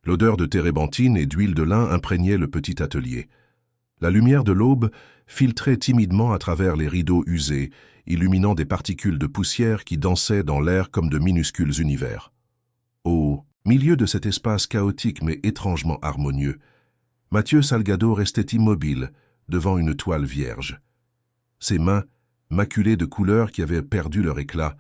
L'odeur de térébenthine et d'huile de lin imprégnait le petit atelier. La lumière de l'aube filtrait timidement à travers les rideaux usés, illuminant des particules de poussière qui dansaient dans l'air comme de minuscules univers. Au milieu de cet espace chaotique mais étrangement harmonieux, Mathieu Salgado restait immobile devant une toile vierge. Ses mains, maculées de couleurs qui avaient perdu leur éclat,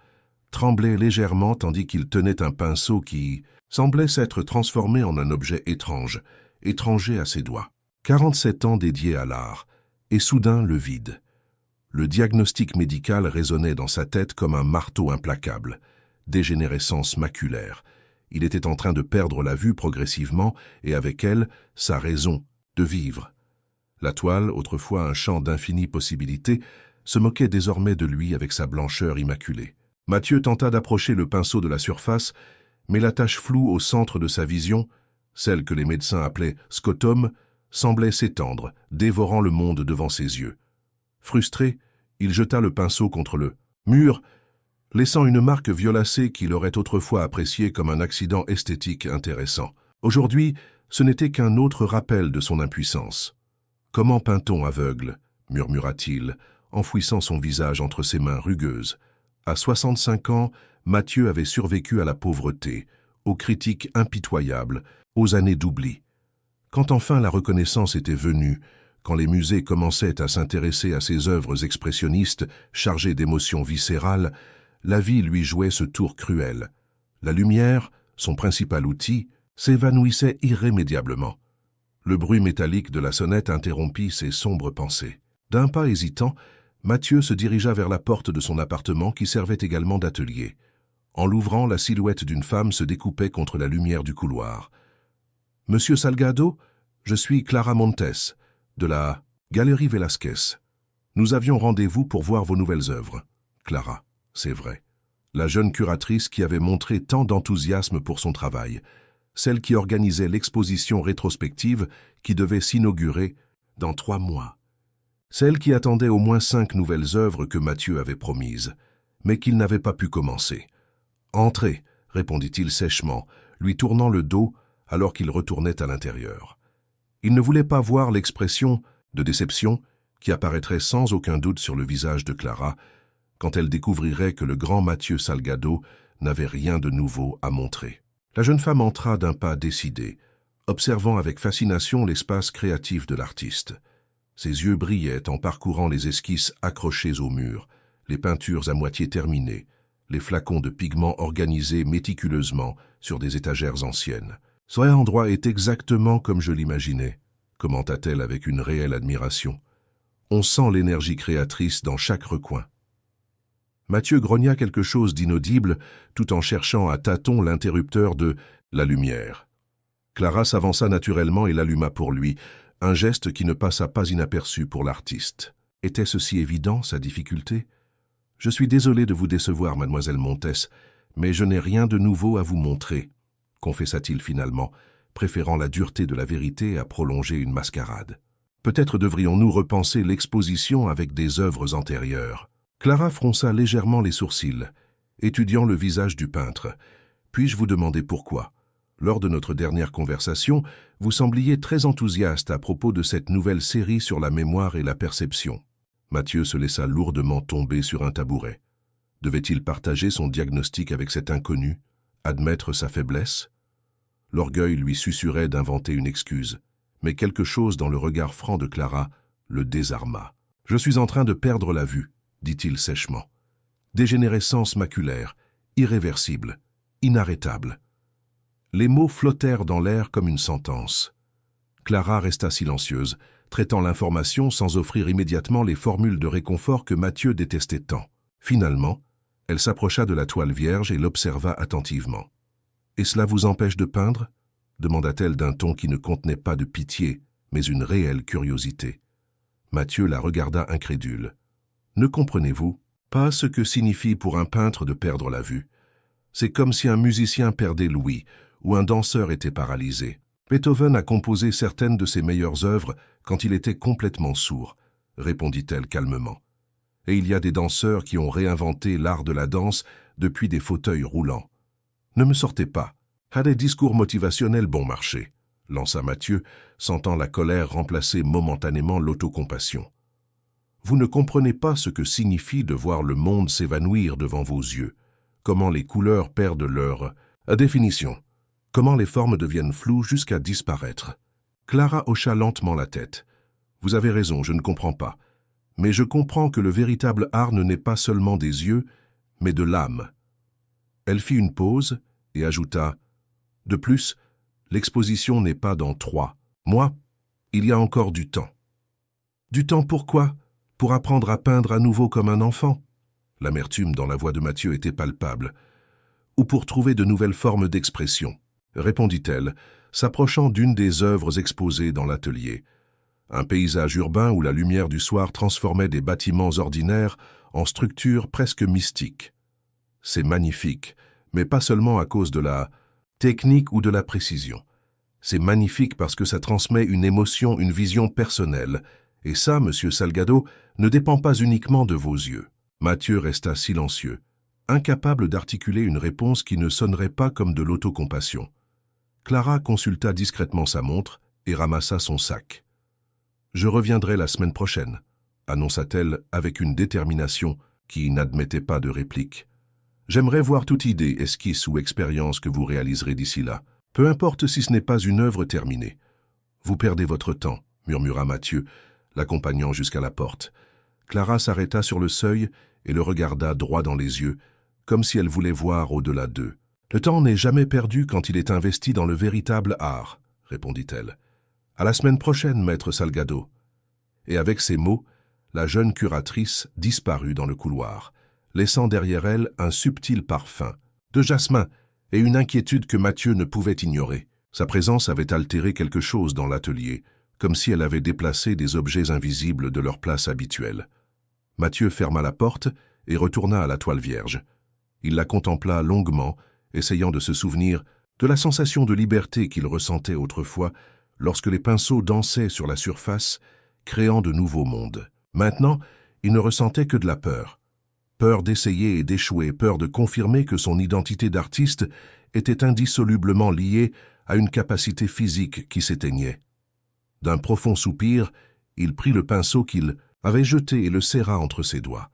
tremblaient légèrement tandis qu'il tenait un pinceau qui semblait s'être transformé en un objet étrange, étranger à ses doigts. 47 ans dédiés à l'art, et soudain le vide. Le diagnostic médical résonnait dans sa tête comme un marteau implacable. Dégénérescence maculaire. Il était en train de perdre la vue progressivement et avec elle, sa raison de vivre. La toile, autrefois un champ d'infinies possibilités, se moquait désormais de lui avec sa blancheur immaculée. Mathieu tenta d'approcher le pinceau de la surface, mais la tache floue au centre de sa vision, celle que les médecins appelaient scotum, semblait s'étendre, dévorant le monde devant ses yeux. Frustré, il jeta le pinceau contre le mur, laissant une marque violacée qu'il aurait autrefois appréciée comme un accident esthétique intéressant. Aujourd'hui, ce n'était qu'un autre rappel de son impuissance. « Comment peint-on aveugle ?» murmura-t-il, enfouissant son visage entre ses mains rugueuses. À 65 ans, Mathieu avait survécu à la pauvreté, aux critiques impitoyables, aux années d'oubli. Quand enfin la reconnaissance était venue, quand les musées commençaient à s'intéresser à ses œuvres expressionnistes chargées d'émotions viscérales, la vie lui jouait ce tour cruel. La lumière, son principal outil, s'évanouissait irrémédiablement. Le bruit métallique de la sonnette interrompit ses sombres pensées. D'un pas hésitant, Mathieu se dirigea vers la porte de son appartement qui servait également d'atelier. En l'ouvrant, la silhouette d'une femme se découpait contre la lumière du couloir. « Monsieur Salgado, je suis Clara Montes, de la Galerie Velázquez. Nous avions rendez-vous pour voir vos nouvelles œuvres. » Clara, c'est vrai. La jeune curatrice qui avait montré tant d'enthousiasme pour son travail. Celle qui organisait l'exposition rétrospective qui devait s'inaugurer dans 3 mois. Celle qui attendait au moins 5 nouvelles œuvres que Mathieu avait promises, mais qu'il n'avait pas pu commencer. « Entrez », répondit-il sèchement, lui tournant le dos alors qu'il retournait à l'intérieur. Il ne voulait pas voir l'expression de déception qui apparaîtrait sans aucun doute sur le visage de Clara quand elle découvrirait que le grand Mathieu Salgado n'avait rien de nouveau à montrer. La jeune femme entra d'un pas décidé, observant avec fascination l'espace créatif de l'artiste. Ses yeux brillaient en parcourant les esquisses accrochées au mur, les peintures à moitié terminées, les flacons de pigments organisés méticuleusement sur des étagères anciennes. « Ce endroit est exactement comme je l'imaginais », commenta-t-elle avec une réelle admiration. « On sent l'énergie créatrice dans chaque recoin. » Mathieu grogna quelque chose d'inaudible tout en cherchant à tâtons l'interrupteur de la lumière. Clara s'avança naturellement et l'alluma pour lui, un geste qui ne passa pas inaperçu pour l'artiste. Était-ce si évident, sa difficulté? « Je suis désolé de vous décevoir, mademoiselle Montes, mais je n'ai rien de nouveau à vous montrer, » confessa-t-il finalement, préférant la dureté de la vérité à prolonger une mascarade. « Peut-être devrions-nous repenser l'exposition avec des œuvres antérieures. » Clara fronça légèrement les sourcils, étudiant le visage du peintre. « Puis-je vous demander pourquoi? Lors de notre dernière conversation, vous sembliez très enthousiaste à propos de cette nouvelle série sur la mémoire et la perception. » Mathieu se laissa lourdement tomber sur un tabouret. Devait-il partager son diagnostic avec cet inconnu, admettre sa faiblesse? L'orgueil lui susurrait d'inventer une excuse, mais quelque chose dans le regard franc de Clara le désarma. « Je suis en train de perdre la vue, » dit-il sèchement. « Dégénérescence maculaire, irréversible, inarrêtable. » Les mots flottèrent dans l'air comme une sentence. Clara resta silencieuse, traitant l'information sans offrir immédiatement les formules de réconfort que Mathieu détestait tant. Finalement, elle s'approcha de la toile vierge et l'observa attentivement. « Et cela vous empêche de peindre » demanda-t-elle d'un ton qui ne contenait pas de pitié, mais une réelle curiosité. Mathieu la regarda incrédule. « Ne comprenez-vous pas ce que signifie pour un peintre de perdre la vue? C'est comme si un musicien perdait l'ouïe ou un danseur était paralysé. Beethoven a composé certaines de ses meilleures œuvres quand il était complètement sourd, répondit-elle calmement. Et il y a des danseurs qui ont réinventé l'art de la danse depuis des fauteuils roulants. Ne me sortez pas, A des discours motivationnels bon marché, lança Mathieu, sentant la colère remplacer momentanément l'autocompassion. Vous ne comprenez pas ce que signifie de voir le monde s'évanouir devant vos yeux, comment les couleurs perdent leur définition, comment les formes deviennent floues jusqu'à disparaître. Clara hocha lentement la tête. Vous avez raison, je ne comprends pas. Mais je comprends que le véritable art ne naît pas seulement des yeux, mais de l'âme. Elle fit une pause et ajouta « De plus, l'exposition n'est pas dans 3 mois, il y a encore du temps. » Du temps pourquoi? Pour apprendre à peindre à nouveau comme un enfant? L'amertume dans la voix de Mathieu était palpable. Ou pour trouver de nouvelles formes d'expression, répondit-elle, s'approchant d'une des œuvres exposées dans l'atelier. Un paysage urbain où la lumière du soir transformait des bâtiments ordinaires en structures presque mystiques. C'est magnifique, mais pas seulement à cause de la technique ou de la précision. C'est magnifique parce que ça transmet une émotion, une vision personnelle. Et ça, monsieur Salgado, ne dépend pas uniquement de vos yeux. Mathieu resta silencieux, incapable d'articuler une réponse qui ne sonnerait pas comme de l'autocompassion. Clara consulta discrètement sa montre et ramassa son sac. « Je reviendrai la semaine prochaine », annonça-t-elle avec une détermination qui n'admettait pas de réplique. « J'aimerais voir toute idée, esquisse ou expérience que vous réaliserez d'ici là. Peu importe si ce n'est pas une œuvre terminée. »« Vous perdez votre temps », murmura Mathieu, l'accompagnant jusqu'à la porte. Clara s'arrêta sur le seuil et le regarda droit dans les yeux, comme si elle voulait voir au-delà d'eux. « Le temps n'est jamais perdu quand il est investi dans le véritable art, » répondit-elle. « À la semaine prochaine, maître Salgado. » Et avec ces mots, la jeune curatrice disparut dans le couloir, laissant derrière elle un subtil parfum de jasmin et une inquiétude que Mathieu ne pouvait ignorer. Sa présence avait altéré quelque chose dans l'atelier, comme si elle avait déplacé des objets invisibles de leur place habituelle. Mathieu ferma la porte et retourna à la toile vierge. Il la contempla longuement, essayant de se souvenir de la sensation de liberté qu'il ressentait autrefois lorsque les pinceaux dansaient sur la surface, créant de nouveaux mondes. Maintenant, il ne ressentait que de la peur. Peur d'essayer et d'échouer, peur de confirmer que son identité d'artiste était indissolublement liée à une capacité physique qui s'éteignait. D'un profond soupir, il prit le pinceau qu'il avait jeté et le serra entre ses doigts.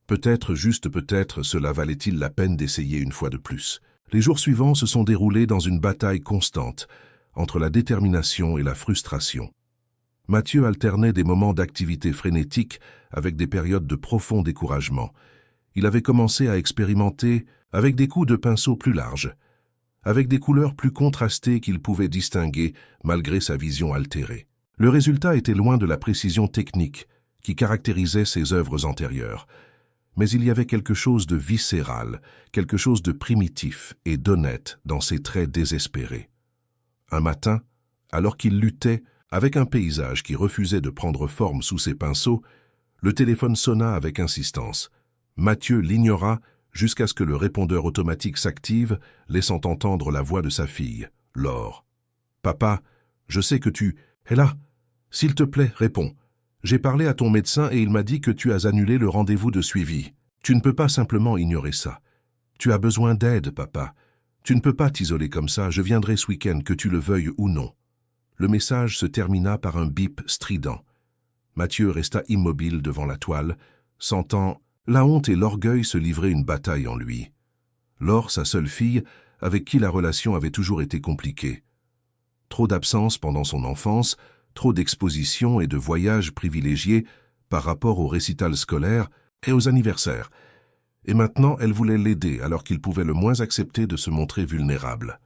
Peut-être, juste peut-être, cela valait-il la peine d'essayer une fois de plus. Les jours suivants se sont déroulés dans une bataille constante, entre la détermination et la frustration. Mathieu alternait des moments d'activité frénétique avec des périodes de profond découragement. Il avait commencé à expérimenter avec des coups de pinceau plus larges, avec des couleurs plus contrastées qu'il pouvait distinguer malgré sa vision altérée. Le résultat était loin de la précision technique qui caractérisait ses œuvres antérieures. Mais il y avait quelque chose de viscéral, quelque chose de primitif et d'honnête dans ses traits désespérés. Un matin, alors qu'il luttait avec un paysage qui refusait de prendre forme sous ses pinceaux, le téléphone sonna avec insistance. Mathieu l'ignora jusqu'à ce que le répondeur automatique s'active, laissant entendre la voix de sa fille, Laure. « Papa, je sais que tu es là. S'il te plaît, réponds. J'ai parlé à ton médecin et il m'a dit que tu as annulé le rendez-vous de suivi. Tu ne peux pas simplement ignorer ça. Tu as besoin d'aide, papa. Tu ne peux pas t'isoler comme ça, je viendrai ce week-end, que tu le veuilles ou non. » Le message se termina par un bip strident. Mathieu resta immobile devant la toile, sentant la honte et l'orgueil se livrer une bataille en lui. Laure, sa seule fille, avec qui la relation avait toujours été compliquée. Trop d'absence pendant son enfance, trop d'expositions et de voyages privilégiés par rapport aux récitals scolaires et aux anniversaires. Et maintenant, elle voulait l'aider alors qu'il pouvait le moins accepter de se montrer vulnérable.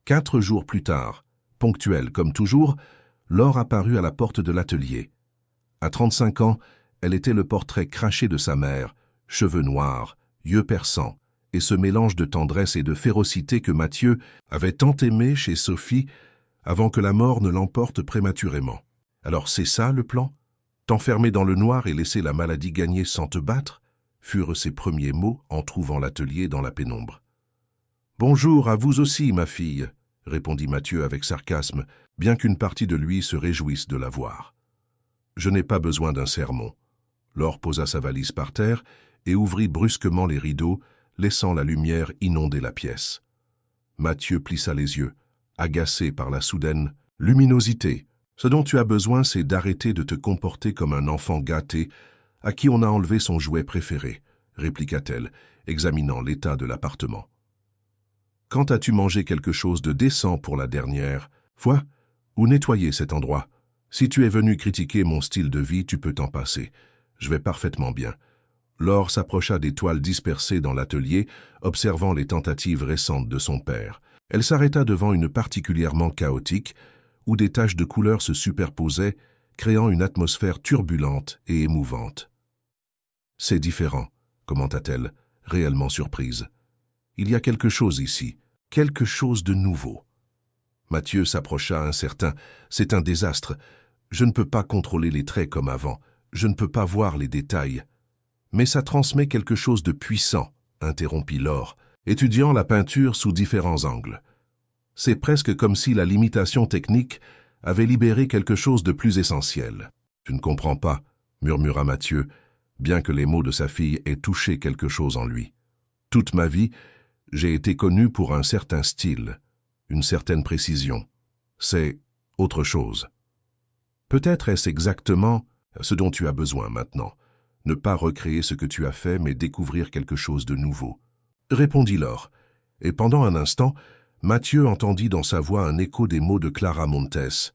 4 jours plus tard, ponctuelle comme toujours, Laure apparut à la porte de l'atelier. À 35 ans, elle était le portrait craché de sa mère, cheveux noirs, yeux perçants, et ce mélange de tendresse et de férocité que Mathieu avait tant aimé chez Sophie avant que la mort ne l'emporte prématurément. Alors c'est ça le plan? T'enfermer dans le noir et laisser la maladie gagner sans te battre? Furent ses premiers mots en trouvant l'atelier dans la pénombre. « Bonjour à vous aussi, ma fille », répondit Mathieu avec sarcasme, bien qu'une partie de lui se réjouisse de la voir. « Je n'ai pas besoin d'un sermon. » Laure posa sa valise par terre et ouvrit brusquement les rideaux, laissant la lumière inonder la pièce. Mathieu plissa les yeux, agacé par la soudaine luminosité. Ce dont tu as besoin, c'est d'arrêter de te comporter comme un enfant gâté à qui on a enlevé son jouet préféré, répliqua-t-elle, examinant l'état de l'appartement. Quand as-tu mangé quelque chose de décent pour la dernière fois ou nettoyé cet endroit? Si tu es venu critiquer mon style de vie, tu peux t'en passer. Je vais parfaitement bien. Laure s'approcha des toiles dispersées dans l'atelier, observant les tentatives récentes de son père. Elle s'arrêta devant une particulièrement chaotique, où des taches de couleurs se superposaient, créant une atmosphère turbulente et émouvante. « C'est différent », commenta-t-elle, réellement surprise. « Il y a quelque chose ici, quelque chose de nouveau. » Mathieu s'approcha incertain. « C'est un désastre. Je ne peux pas contrôler les traits comme avant. Je ne peux pas voir les détails. » « Mais ça transmet quelque chose de puissant, » interrompit Laure, étudiant la peinture sous différents angles. « C'est presque comme si la limitation technique avait libéré quelque chose de plus essentiel. »« Je ne comprends pas, » murmura Mathieu, bien que les mots de sa fille aient touché quelque chose en lui. « Toute ma vie, j'ai été connu pour un certain style, une certaine précision. C'est autre chose. Peut-être est-ce exactement ce dont tu as besoin maintenant. Ne pas recréer ce que tu as fait, mais découvrir quelque chose de nouveau. » Répondit Laure, et pendant un instant, Mathieu entendit dans sa voix un écho des mots de Clara Montes.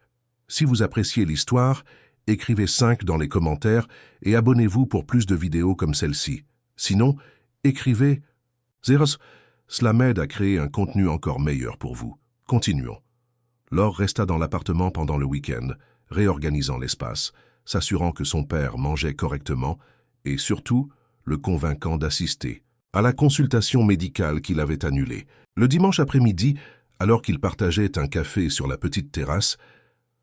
Si vous appréciez l'histoire, écrivez 5 dans les commentaires et abonnez-vous pour plus de vidéos comme celle-ci. Sinon, écrivez 0. Cela m'aide à créer un contenu encore meilleur pour vous. Continuons. Laure resta dans l'appartement pendant le week-end, réorganisant l'espace, s'assurant que son père mangeait correctement et surtout le convainquant d'assister à la consultation médicale qu'il avait annulée. Le dimanche après-midi, alors qu'ils partageaient un café sur la petite terrasse,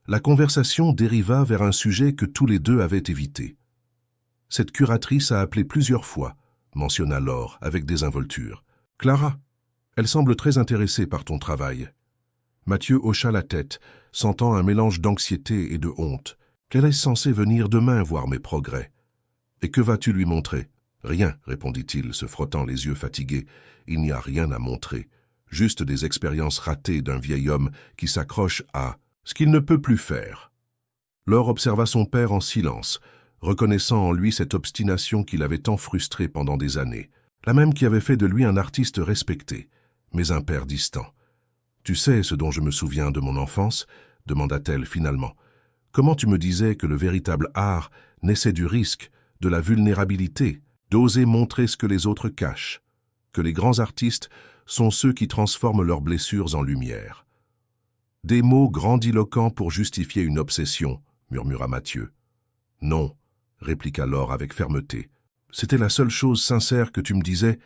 la conversation dériva vers un sujet que tous les deux avaient évité. « Cette curatrice a appelé plusieurs fois », mentionna Laure avec désinvolture. « Clara, elle semble très intéressée par ton travail. » Mathieu hocha la tête, sentant un mélange d'anxiété et de honte. « Elle est censée venir demain voir mes progrès. »« Et que vas-tu lui montrer ?»« Rien, » répondit-il, se frottant les yeux fatigués. « Il n'y a rien à montrer. Juste des expériences ratées d'un vieil homme qui s'accroche à ce qu'il ne peut plus faire. » Laure observa son père en silence, reconnaissant en lui cette obstination qui l'avait tant frustré pendant des années, la même qui avait fait de lui un artiste respecté, mais un père distant. « Tu sais ce dont je me souviens de mon enfance ?» demanda-t-elle finalement. « Comment tu me disais que le véritable art naissait du risque, de la vulnérabilité, d'oser montrer ce que les autres cachent, que les grands artistes sont ceux qui transforment leurs blessures en lumière. » « Des mots grandiloquents pour justifier une obsession, » murmura Mathieu. « Non, » répliqua Laure avec fermeté. « C'était la seule chose sincère que tu me disais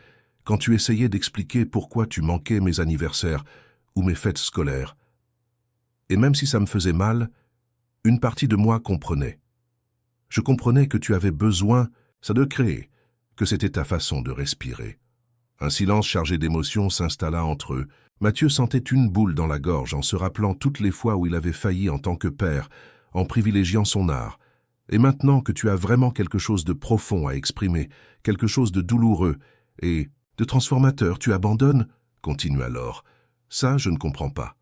quand tu essayais d'expliquer pourquoi tu manquais mes anniversaires ou mes fêtes scolaires. Et même si ça me faisait mal, une partie de moi comprenait. Je comprenais que tu avais besoin, ça de créer, que c'était ta façon de respirer. » Un silence chargé d'émotions s'installa entre eux. Mathieu sentait une boule dans la gorge en se rappelant toutes les fois où il avait failli en tant que père, en privilégiant son art. Et maintenant que tu as vraiment quelque chose de profond à exprimer, quelque chose de douloureux et de transformateur, tu abandonnes, continua Laure. Ça, je ne comprends pas.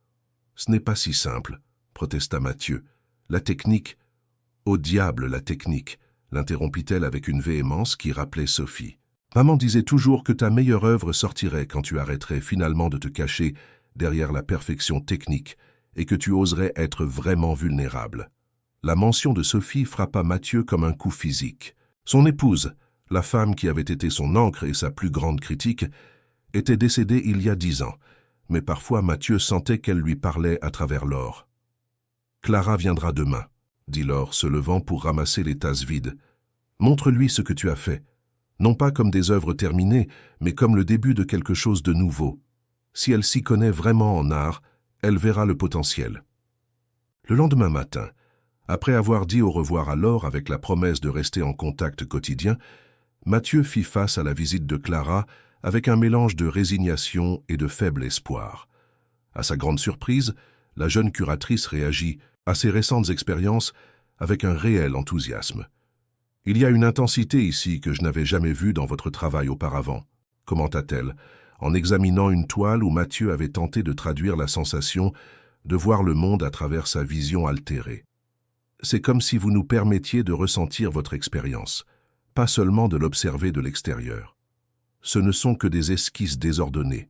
Ce n'est pas si simple, protesta Mathieu. La technique, au diable la technique, l'interrompit-elle avec une véhémence qui rappelait Sophie. Maman disait toujours que ta meilleure œuvre sortirait quand tu arrêterais finalement de te cacher derrière la perfection technique et que tu oserais être vraiment vulnérable. La mention de Sophie frappa Mathieu comme un coup physique. Son épouse, la femme qui avait été son ancre et sa plus grande critique, était décédée il y a 10 ans, mais parfois Mathieu sentait qu'elle lui parlait à travers Laure. « Clara viendra demain, » dit Laure, se levant pour ramasser les tasses vides. « Montre-lui ce que tu as fait. Non pas comme des œuvres terminées, mais comme le début de quelque chose de nouveau. Si elle s'y connaît vraiment en art, elle verra le potentiel. » Le lendemain matin, après avoir dit au revoir à Laure avec la promesse de rester en contact quotidien, Mathieu fit face à la visite de Clara avec un mélange de résignation et de faible espoir. À sa grande surprise, la jeune curatrice réagit à ses récentes expériences avec un réel enthousiasme. « Il y a une intensité ici que je n'avais jamais vue dans votre travail auparavant, » commenta-t-elle, en examinant une toile où Mathieu avait tenté de traduire la sensation de voir le monde à travers sa vision altérée. C'est comme si vous nous permettiez de ressentir votre expérience, pas seulement de l'observer de l'extérieur. Ce ne sont que des esquisses désordonnées,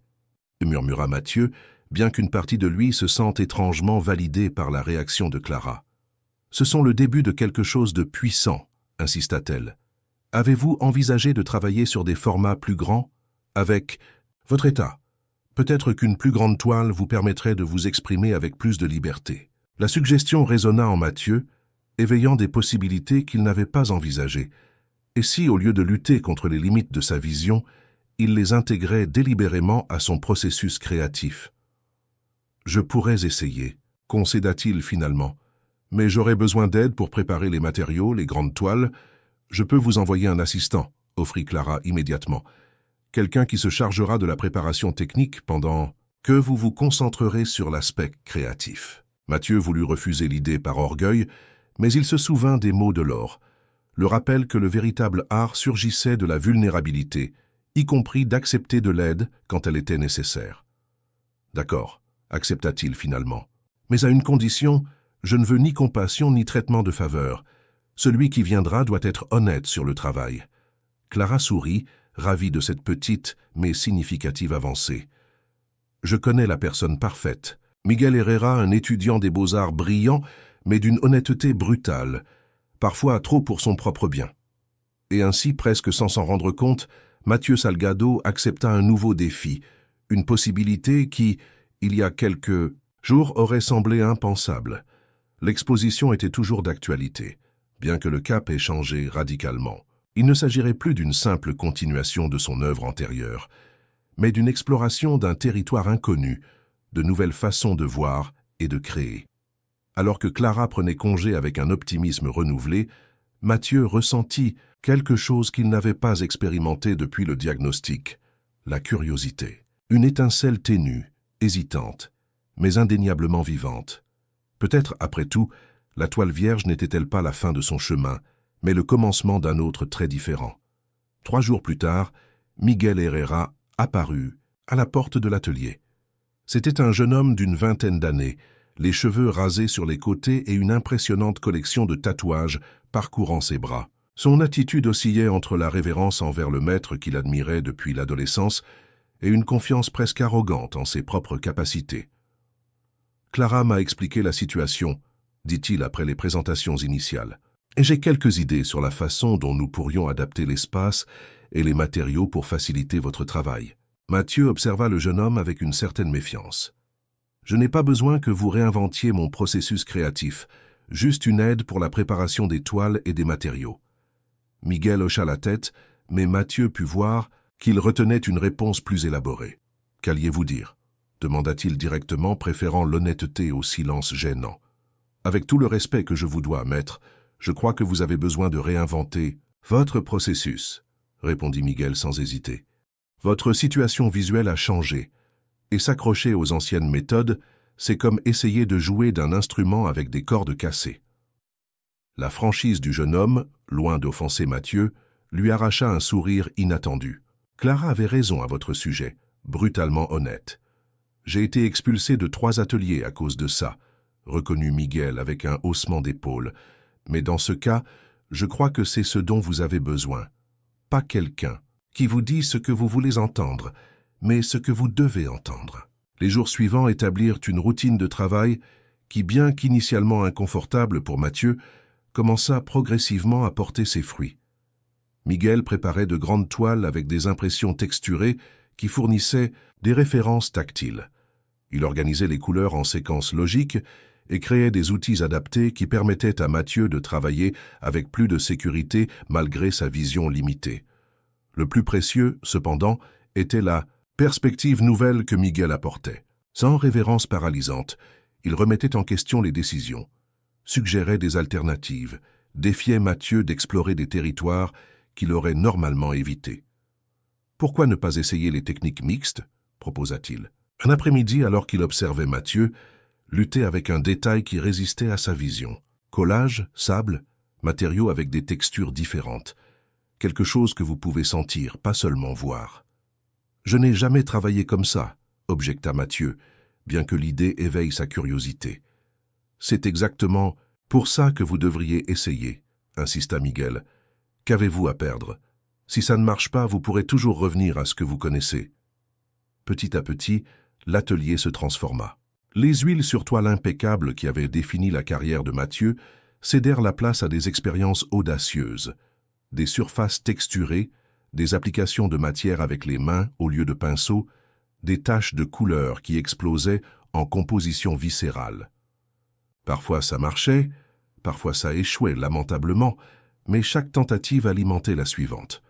murmura Mathieu, bien qu'une partie de lui se sente étrangement validée par la réaction de Clara. Ce sont le début de quelque chose de puissant, insista-t-elle. Avez-vous envisagé de travailler sur des formats plus grands, avec votre état? Peut-être qu'une plus grande toile vous permettrait de vous exprimer avec plus de liberté. La suggestion résonna en Mathieu, éveillant des possibilités qu'il n'avait pas envisagées. Et si, au lieu de lutter contre les limites de sa vision, il les intégrait délibérément à son processus créatif? Je pourrais essayer, concéda-t-il finalement, mais j'aurais besoin d'aide pour préparer les matériaux, les grandes toiles. Je peux vous envoyer un assistant, offrit Clara immédiatement. Quelqu'un qui se chargera de la préparation technique pendant que vous vous concentrerez sur l'aspect créatif. Mathieu voulut refuser l'idée par orgueil, mais il se souvint des mots de Laure, le rappel que le véritable art surgissait de la vulnérabilité, y compris d'accepter de l'aide quand elle était nécessaire. D'accord, accepta-t-il finalement. Mais à une condition, je ne veux ni compassion ni traitement de faveur. Celui qui viendra doit être honnête sur le travail. Clara sourit, ravie de cette petite mais significative avancée. Je connais la personne parfaite. Miguel Herrera, un étudiant des beaux-arts brillant, mais d'une honnêteté brutale, parfois trop pour son propre bien. Et ainsi, presque sans s'en rendre compte, Mathieu Salgado accepta un nouveau défi, une possibilité qui, il y a quelques jours, aurait semblé impensable. L'exposition était toujours d'actualité, bien que le cap ait changé radicalement. Il ne s'agirait plus d'une simple continuation de son œuvre antérieure, mais d'une exploration d'un territoire inconnu, de nouvelles façons de voir et de créer. Alors que Clara prenait congé avec un optimisme renouvelé, Mathieu ressentit quelque chose qu'il n'avait pas expérimenté depuis le diagnostic, la curiosité. Une étincelle ténue, hésitante, mais indéniablement vivante. Peut-être, après tout, la toile vierge n'était-elle pas la fin de son chemin, mais le commencement d'un autre très différent. 3 jours plus tard, Miguel Herrera apparut à la porte de l'atelier. C'était un jeune homme d'une vingtaine d'années, les cheveux rasés sur les côtés et une impressionnante collection de tatouages parcourant ses bras. Son attitude oscillait entre la révérence envers le maître qu'il admirait depuis l'adolescence et une confiance presque arrogante en ses propres capacités. « Clara m'a expliqué la situation », dit-il après les présentations initiales. « Et j'ai quelques idées sur la façon dont nous pourrions adapter l'espace et les matériaux pour faciliter votre travail. » Mathieu observa le jeune homme avec une certaine méfiance. « Je n'ai pas besoin que vous réinventiez mon processus créatif, juste une aide pour la préparation des toiles et des matériaux. » Miguel hocha la tête, mais Mathieu put voir qu'il retenait une réponse plus élaborée. « Qu'alliez-vous dire ?» demanda-t-il directement, préférant l'honnêteté au silence gênant. « Avec tout le respect que je vous dois, maître, je crois que vous avez besoin de réinventer votre processus, » répondit Miguel sans hésiter. « Votre situation visuelle a changé, et s'accrocher aux anciennes méthodes, c'est comme essayer de jouer d'un instrument avec des cordes cassées. » La franchise du jeune homme, loin d'offenser Mathieu, lui arracha un sourire inattendu. « Clara avait raison à votre sujet, brutalement honnête. J'ai été expulsé de 3 ateliers à cause de ça, » reconnut Miguel avec un haussement d'épaule. « Mais dans ce cas, je crois que c'est ce dont vous avez besoin. Pas quelqu'un qui vous dit ce que vous voulez entendre, mais ce que vous devez entendre. » Les jours suivants établirent une routine de travail qui, bien qu'initialement inconfortable pour Mathieu, commença progressivement à porter ses fruits. Miguel préparait de grandes toiles avec des impressions texturées qui fournissaient des références tactiles. Il organisait les couleurs en séquence logique et créait des outils adaptés qui permettaient à Mathieu de travailler avec plus de sécurité malgré sa vision limitée. Le plus précieux, cependant, était la perspective nouvelle que Miguel apportait. Sans révérence paralysante, il remettait en question les décisions, suggérait des alternatives, défiait Mathieu d'explorer des territoires qu'il aurait normalement évités. « Pourquoi ne pas essayer les techniques mixtes ?» proposa-t-il. Un après-midi, alors qu'il observait Mathieu, luttait avec un détail qui résistait à sa vision. Collage, sable, matériaux avec des textures différentes. Quelque chose que vous pouvez sentir, pas seulement voir. Je n'ai jamais travaillé comme ça, objecta Mathieu, bien que l'idée éveille sa curiosité. C'est exactement pour ça que vous devriez essayer, insista Miguel. Qu'avez-vous à perdre? Si ça ne marche pas, vous pourrez toujours revenir à ce que vous connaissez. Petit à petit, l'atelier se transforma. Les huiles sur toile impeccables qui avaient défini la carrière de Mathieu cédèrent la place à des expériences audacieuses, des surfaces texturées, des applications de matière avec les mains au lieu de pinceaux, des taches de couleurs qui explosaient en composition viscérale. Parfois ça marchait, parfois ça échouait lamentablement, mais chaque tentative alimentait la suivante.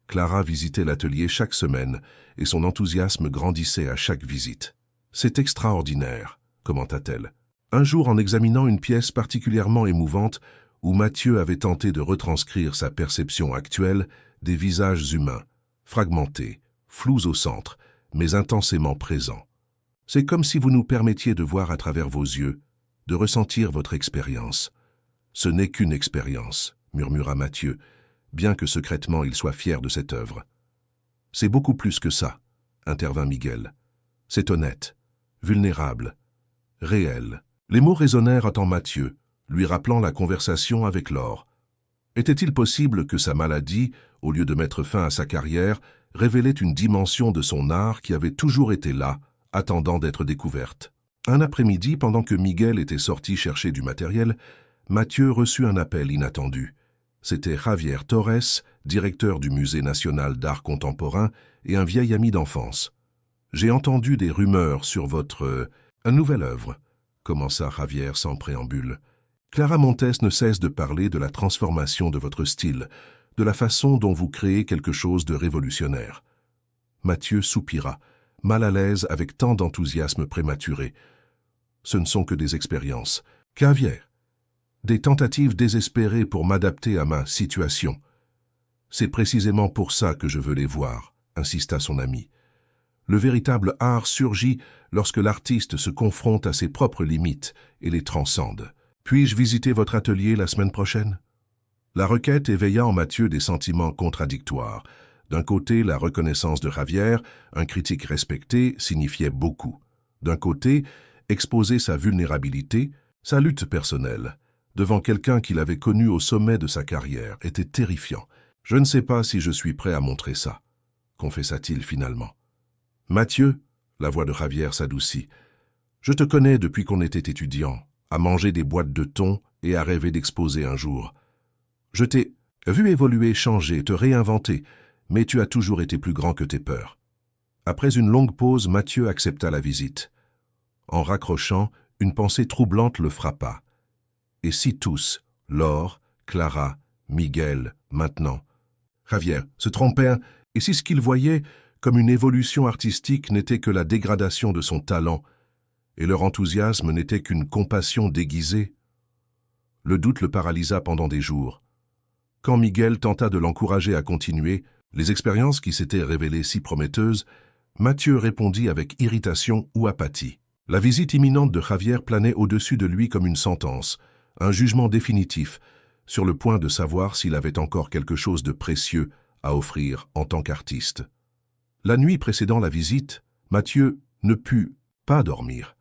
Clara visitait l'atelier chaque semaine et son enthousiasme grandissait à chaque visite. « C'est extraordinaire », commenta-t-elle. Un jour, en examinant une pièce particulièrement émouvante où Mathieu avait tenté de retranscrire sa perception actuelle des visages humains, fragmentés, flous au centre, mais intensément présents. « C'est comme si vous nous permettiez de voir à travers vos yeux, de ressentir votre expérience. »« Ce n'est qu'une expérience », murmura Mathieu, bien que secrètement il soit fier de cette œuvre. « C'est beaucoup plus que ça », intervint Miguel. « C'est honnête, vulnérable, réel. » Les mots résonnèrent en Mathieu, lui rappelant la conversation avec Laure. Était-il possible que sa maladie, au lieu de mettre fin à sa carrière, révélait une dimension de son art qui avait toujours été là, attendant d'être découverte? Un après-midi, pendant que Miguel était sorti chercher du matériel, Mathieu reçut un appel inattendu. C'était Javier Torres, directeur du Musée national d'art contemporain et un vieil ami d'enfance. « J'ai entendu des rumeurs sur votre nouvelle œuvre », commença Javier sans préambule. « Clara Montes ne cesse de parler de la transformation de votre style, de la façon dont vous créez quelque chose de révolutionnaire. » Mathieu soupira, mal à l'aise avec tant d'enthousiasme prématuré. « Ce ne sont que des expériences. Javier, des tentatives désespérées pour m'adapter à ma situation. C'est précisément pour ça que je veux les voir, » insista son ami. Le véritable art surgit lorsque l'artiste se confronte à ses propres limites et les transcende. « Puis-je visiter votre atelier la semaine prochaine ?» La requête éveilla en Mathieu des sentiments contradictoires. D'un côté, la reconnaissance de Javier, un critique respecté, signifiait beaucoup. D'un côté, exposer sa vulnérabilité, sa lutte personnelle, devant quelqu'un qu'il avait connu au sommet de sa carrière, était terrifiant. « Je ne sais pas si je suis prêt à montrer ça », confessa-t-il finalement. « Mathieu », la voix de Javier s'adoucit, « je te connais depuis qu'on était étudiant, à manger des boîtes de thon et à rêver d'exposer un jour. Je t'ai vu évoluer, changer, te réinventer, mais tu as toujours été plus grand que tes peurs. » Après une longue pause, Mathieu accepta la visite. En raccrochant, une pensée troublante le frappa. Et si tous, Laure, Clara, Miguel, maintenant, Javier, se trompèrent, et si ce qu'il voyait comme une évolution artistique n'était que la dégradation de son talent, et leur enthousiasme n'était qu'une compassion déguisée? Le doute le paralysa pendant des jours. Quand Miguel tenta de l'encourager à continuer, les expériences qui s'étaient révélées si prometteuses, Mathieu répondit avec irritation ou apathie. La visite imminente de Javier planait au-dessus de lui comme une sentence, un jugement définitif, sur le point de savoir s'il avait encore quelque chose de précieux à offrir en tant qu'artiste. La nuit précédant la visite, Mathieu ne put pas dormir.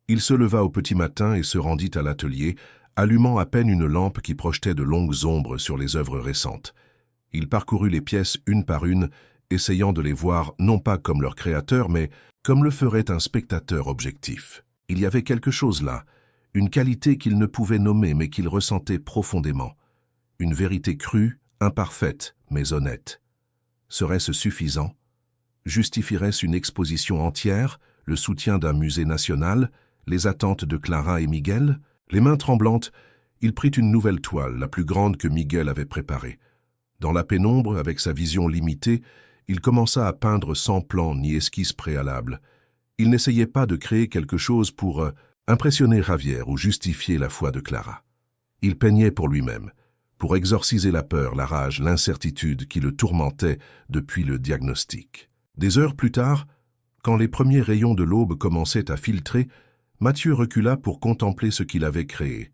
Il se leva au petit matin et se rendit à l'atelier, allumant à peine une lampe qui projetait de longues ombres sur les œuvres récentes. Il parcourut les pièces une par une, essayant de les voir non pas comme leur créateur, mais comme le ferait un spectateur objectif. Il y avait quelque chose là, une qualité qu'il ne pouvait nommer mais qu'il ressentait profondément. Une vérité crue, imparfaite, mais honnête. Serait-ce suffisant? Justifierait-ce une exposition entière, le soutien d'un musée national, les attentes de Clara et Miguel? Les mains tremblantes, il prit une nouvelle toile, la plus grande que Miguel avait préparée. Dans la pénombre, avec sa vision limitée, il commença à peindre sans plan ni esquisse préalable. Il n'essayait pas de créer quelque chose pour impressionner Javier ou justifier la foi de Clara. Il peignait pour lui-même, pour exorciser la peur, la rage, l'incertitude qui le tourmentaient depuis le diagnostic. Des heures plus tard, quand les premiers rayons de l'aube commençaient à filtrer, Mathieu recula pour contempler ce qu'il avait créé.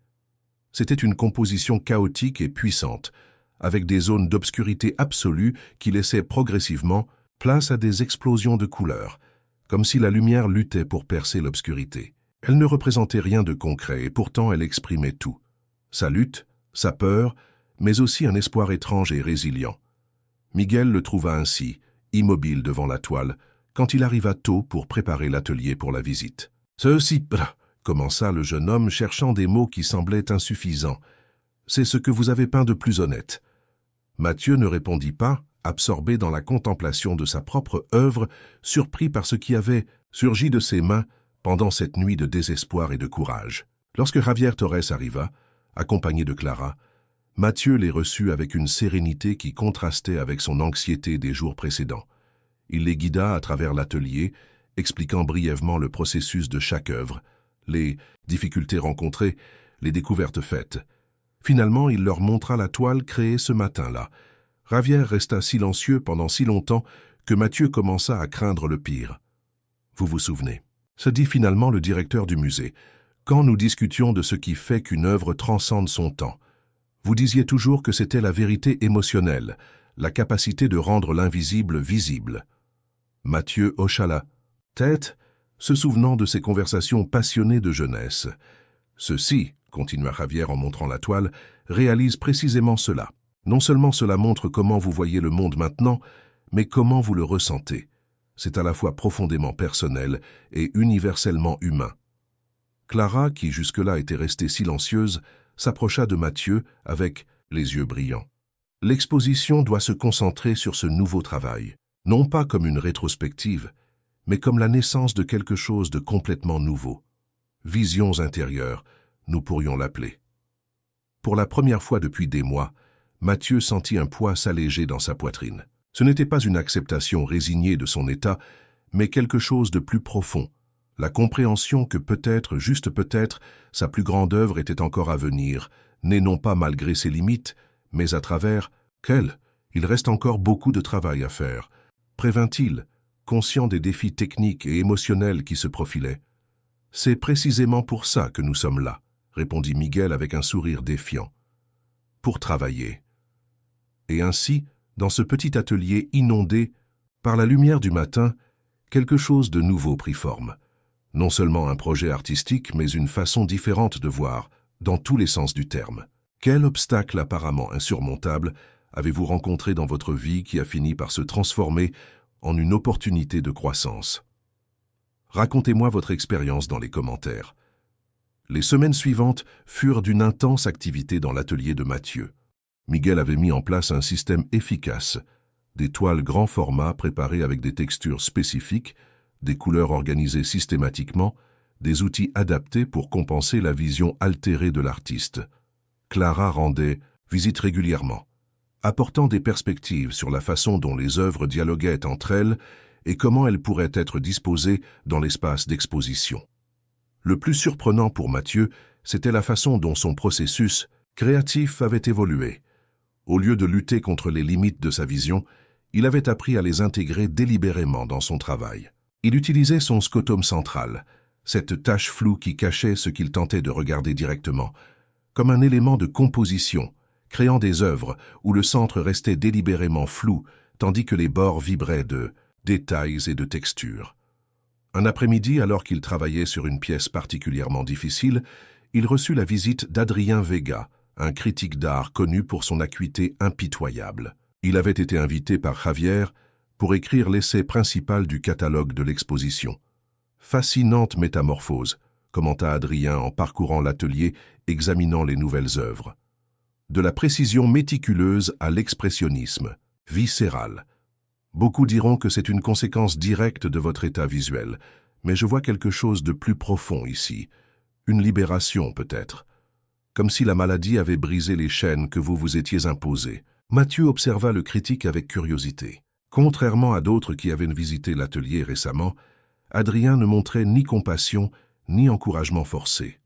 C'était une composition chaotique et puissante, avec des zones d'obscurité absolue qui laissaient progressivement Place à des explosions de couleurs, comme si la lumière luttait pour percer l'obscurité. Elle ne représentait rien de concret et pourtant elle exprimait tout. Sa lutte, sa peur, mais aussi un espoir étrange et résilient. Miguel le trouva ainsi, immobile devant la toile, quand il arriva tôt pour préparer l'atelier pour la visite. « Ceci, commença le jeune homme cherchant des mots qui semblaient insuffisants. « C'est ce que vous avez peint de plus honnête. » Mathieu ne répondit pas, absorbé dans la contemplation de sa propre œuvre, surpris par ce qui avait surgi de ses mains pendant cette nuit de désespoir et de courage. Lorsque Javier Torres arriva, accompagné de Clara, Mathieu les reçut avec une sérénité qui contrastait avec son anxiété des jours précédents. Il les guida à travers l'atelier, expliquant brièvement le processus de chaque œuvre, les difficultés rencontrées, les découvertes faites. Finalement, il leur montra la toile créée ce matin-là. Javier resta silencieux pendant si longtemps que Mathieu commença à craindre le pire. « Vous vous souvenez ?» se dit finalement le directeur du musée, quand nous discutions de ce qui fait qu'une œuvre transcende son temps. Vous disiez toujours que c'était la vérité émotionnelle, la capacité de rendre l'invisible visible. Mathieu hocha la tête, se souvenant de ses conversations passionnées de jeunesse. Ceci, continua Javier en montrant la toile, réalise précisément cela. Non seulement cela montre comment vous voyez le monde maintenant, mais comment vous le ressentez. C'est à la fois profondément personnel et universellement humain. Clara, qui jusque-là était restée silencieuse, s'approcha de Mathieu avec les yeux brillants. L'exposition doit se concentrer sur ce nouveau travail, non pas comme une rétrospective, mais comme la naissance de quelque chose de complètement nouveau. Visions intérieures, nous pourrions l'appeler. Pour la première fois depuis des mois, Mathieu sentit un poids s'alléger dans sa poitrine. Ce n'était pas une acceptation résignée de son état, mais quelque chose de plus profond, la compréhension que peut-être, juste peut-être, sa plus grande œuvre était encore à venir, née non pas malgré ses limites, mais à travers qu'elle. Il reste encore beaucoup de travail à faire, prévint-il, conscient des défis techniques et émotionnels qui se profilaient. « C'est précisément pour ça que nous sommes là, » répondit Miguel avec un sourire défiant. « Pour travailler. » Et ainsi, dans ce petit atelier inondé par la lumière du matin, quelque chose de nouveau prit forme. Non seulement un projet artistique, mais une façon différente de voir, dans tous les sens du terme. Quel obstacle apparemment insurmontable avez-vous rencontré dans votre vie qui a fini par se transformer en une opportunité de croissance? Racontez-moi votre expérience dans les commentaires. Les semaines suivantes furent d'une intense activité dans l'atelier de Mathieu. Miguel avait mis en place un système efficace, des toiles grand format préparées avec des textures spécifiques, des couleurs organisées systématiquement, des outils adaptés pour compenser la vision altérée de l'artiste. Clara rendait visite régulièrement, apportant des perspectives sur la façon dont les œuvres dialoguaient entre elles et comment elles pourraient être disposées dans l'espace d'exposition. Le plus surprenant pour Mathieu, c'était la façon dont son processus créatif avait évolué. Au lieu de lutter contre les limites de sa vision, il avait appris à les intégrer délibérément dans son travail. Il utilisait son scotome central, cette tache floue qui cachait ce qu'il tentait de regarder directement, comme un élément de composition, créant des œuvres où le centre restait délibérément flou, tandis que les bords vibraient de détails et de textures. Un après-midi, alors qu'il travaillait sur une pièce particulièrement difficile, il reçut la visite d'Adrien Vega, un critique d'art connu pour son acuité impitoyable. Il avait été invité par Javier pour écrire l'essai principal du catalogue de l'exposition. « Fascinante métamorphose », commenta Adrien en parcourant l'atelier, examinant les nouvelles œuvres. « De la précision méticuleuse à l'expressionnisme, viscéral. Beaucoup diront que c'est une conséquence directe de votre état visuel, mais je vois quelque chose de plus profond ici, une libération peut-être. Comme si la maladie avait brisé les chaînes que vous vous étiez imposées. » Mathieu observa le critique avec curiosité. Contrairement à d'autres qui avaient visité l'atelier récemment, Adrien ne montrait ni compassion ni encouragement forcé.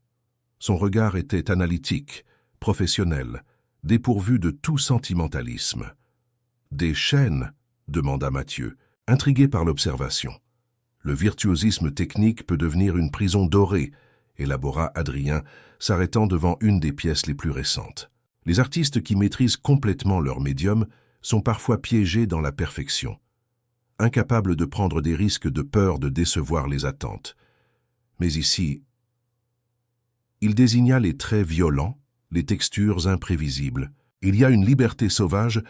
Son regard était analytique, professionnel, dépourvu de tout sentimentalisme. « Des chaînes ?» demanda Mathieu, intrigué par l'observation. « Le virtuosisme technique peut devenir une prison dorée », élabora Adrien, s'arrêtant devant une des pièces les plus récentes. Les artistes qui maîtrisent complètement leur médium sont parfois piégés dans la perfection. incapable de prendre des risques de peur de décevoir les attentes. Mais ici, il désigna les traits violents, les textures imprévisibles. Il y a une liberté sauvage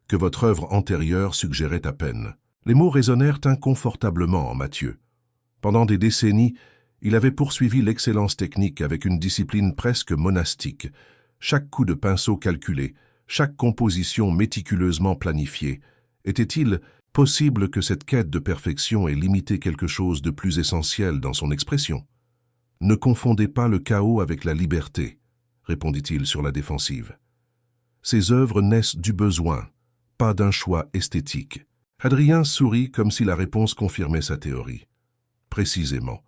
que votre œuvre antérieure suggérait à peine. Les mots résonnèrent inconfortablement en Mathieu. Pendant des décennies, il avait poursuivi l'excellence technique avec une discipline presque monastique. Chaque coup de pinceau calculé, chaque composition méticuleusement planifiée. Était-il possible que cette quête de perfection ait limité quelque chose de plus essentiel dans son expression? Ne confondez pas le chaos avec la liberté, répondit-il sur la défensive. Ces œuvres naissent du besoin, pas d'un choix esthétique. Adrien sourit comme si la réponse confirmait sa théorie. Précisément,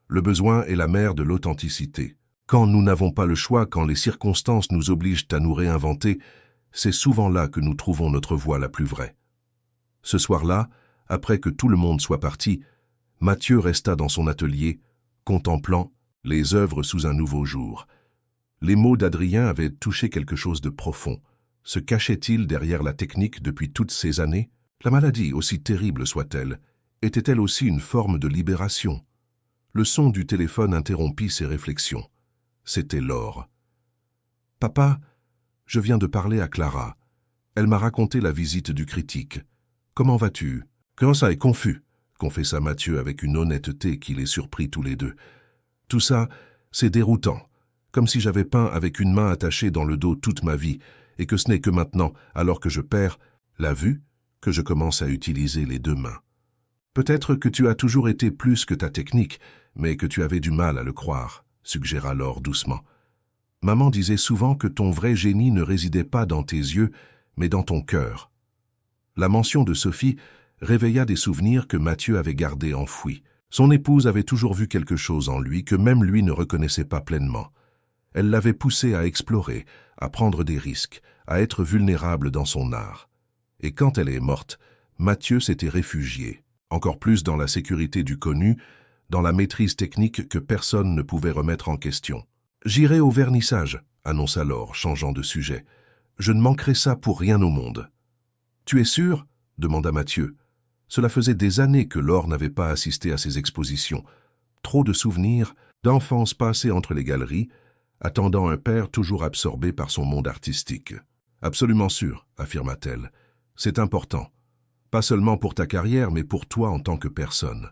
le besoin est la mère de l'authenticité. Quand nous n'avons pas le choix, quand les circonstances nous obligent à nous réinventer, c'est souvent là que nous trouvons notre voie la plus vraie. Ce soir-là, après que tout le monde soit parti, Mathieu resta dans son atelier, contemplant les œuvres sous un nouveau jour. Les mots d'Adrien avaient touché quelque chose de profond. Se cachait-il derrière la technique depuis toutes ces années? La maladie, aussi terrible soit-elle, était-elle aussi une forme de libération? Le son du téléphone interrompit ses réflexions. C'était Laure. « Papa, je viens de parler à Clara. Elle m'a raconté la visite du critique. Comment vas-tu? » « Comment ça est confus, confessa Mathieu avec une honnêteté qui les surprit tous les deux. « Tout ça, c'est déroutant, comme si j'avais peint avec une main attachée dans le dos toute ma vie, et que ce n'est que maintenant, alors que je perds la vue, que je commence à utiliser les deux mains. Peut-être que tu as toujours été plus que ta technique, mais que tu avais du mal à le croire, suggéra Laure doucement. Maman disait souvent que ton vrai génie ne résidait pas dans tes yeux, mais dans ton cœur. » La mention de Sophie réveilla des souvenirs que Mathieu avait gardés enfouis. Son épouse avait toujours vu quelque chose en lui que même lui ne reconnaissait pas pleinement. Elle l'avait poussé à explorer, à prendre des risques, à être vulnérable dans son art. Et quand elle est morte, Mathieu s'était réfugié, encore plus dans la sécurité du connu, dans la maîtrise technique que personne ne pouvait remettre en question. « J'irai au vernissage, » annonça Laure, changeant de sujet. « Je ne manquerai ça pour rien au monde. »« Tu es sûr ?» demanda Mathieu. Cela faisait des années que Laure n'avait pas assisté à ces expositions. Trop de souvenirs, d'enfance passée entre les galeries, attendant un père toujours absorbé par son monde artistique. « Absolument sûr, » affirma-t-elle. « C'est important. Pas seulement pour ta carrière, mais pour toi en tant que personne. »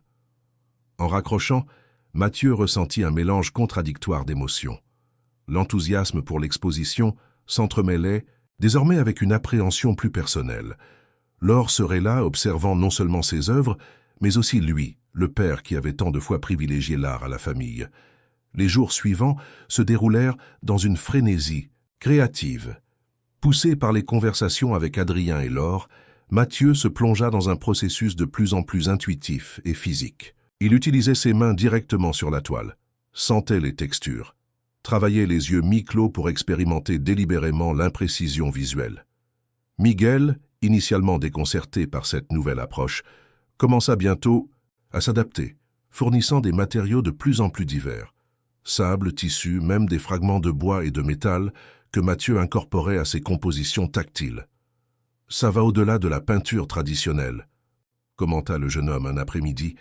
En raccrochant, Mathieu ressentit un mélange contradictoire d'émotions. L'enthousiasme pour l'exposition s'entremêlait, désormais avec une appréhension plus personnelle. Laure serait là, observant non seulement ses œuvres, mais aussi lui, le père qui avait tant de fois privilégié l'art à la famille. Les jours suivants se déroulèrent dans une frénésie créative. Poussé par les conversations avec Adrien et Laure, Mathieu se plongea dans un processus de plus en plus intuitif et physique. Il utilisait ses mains directement sur la toile, sentait les textures, travaillait les yeux mi-clos pour expérimenter délibérément l'imprécision visuelle. Miguel, initialement déconcerté par cette nouvelle approche, commença bientôt à s'adapter, fournissant des matériaux de plus en plus divers. Sable, tissu, même des fragments de bois et de métal que Mathieu incorporait à ses compositions tactiles. « Ça va au-delà de la peinture traditionnelle », commenta le jeune homme un après-midi,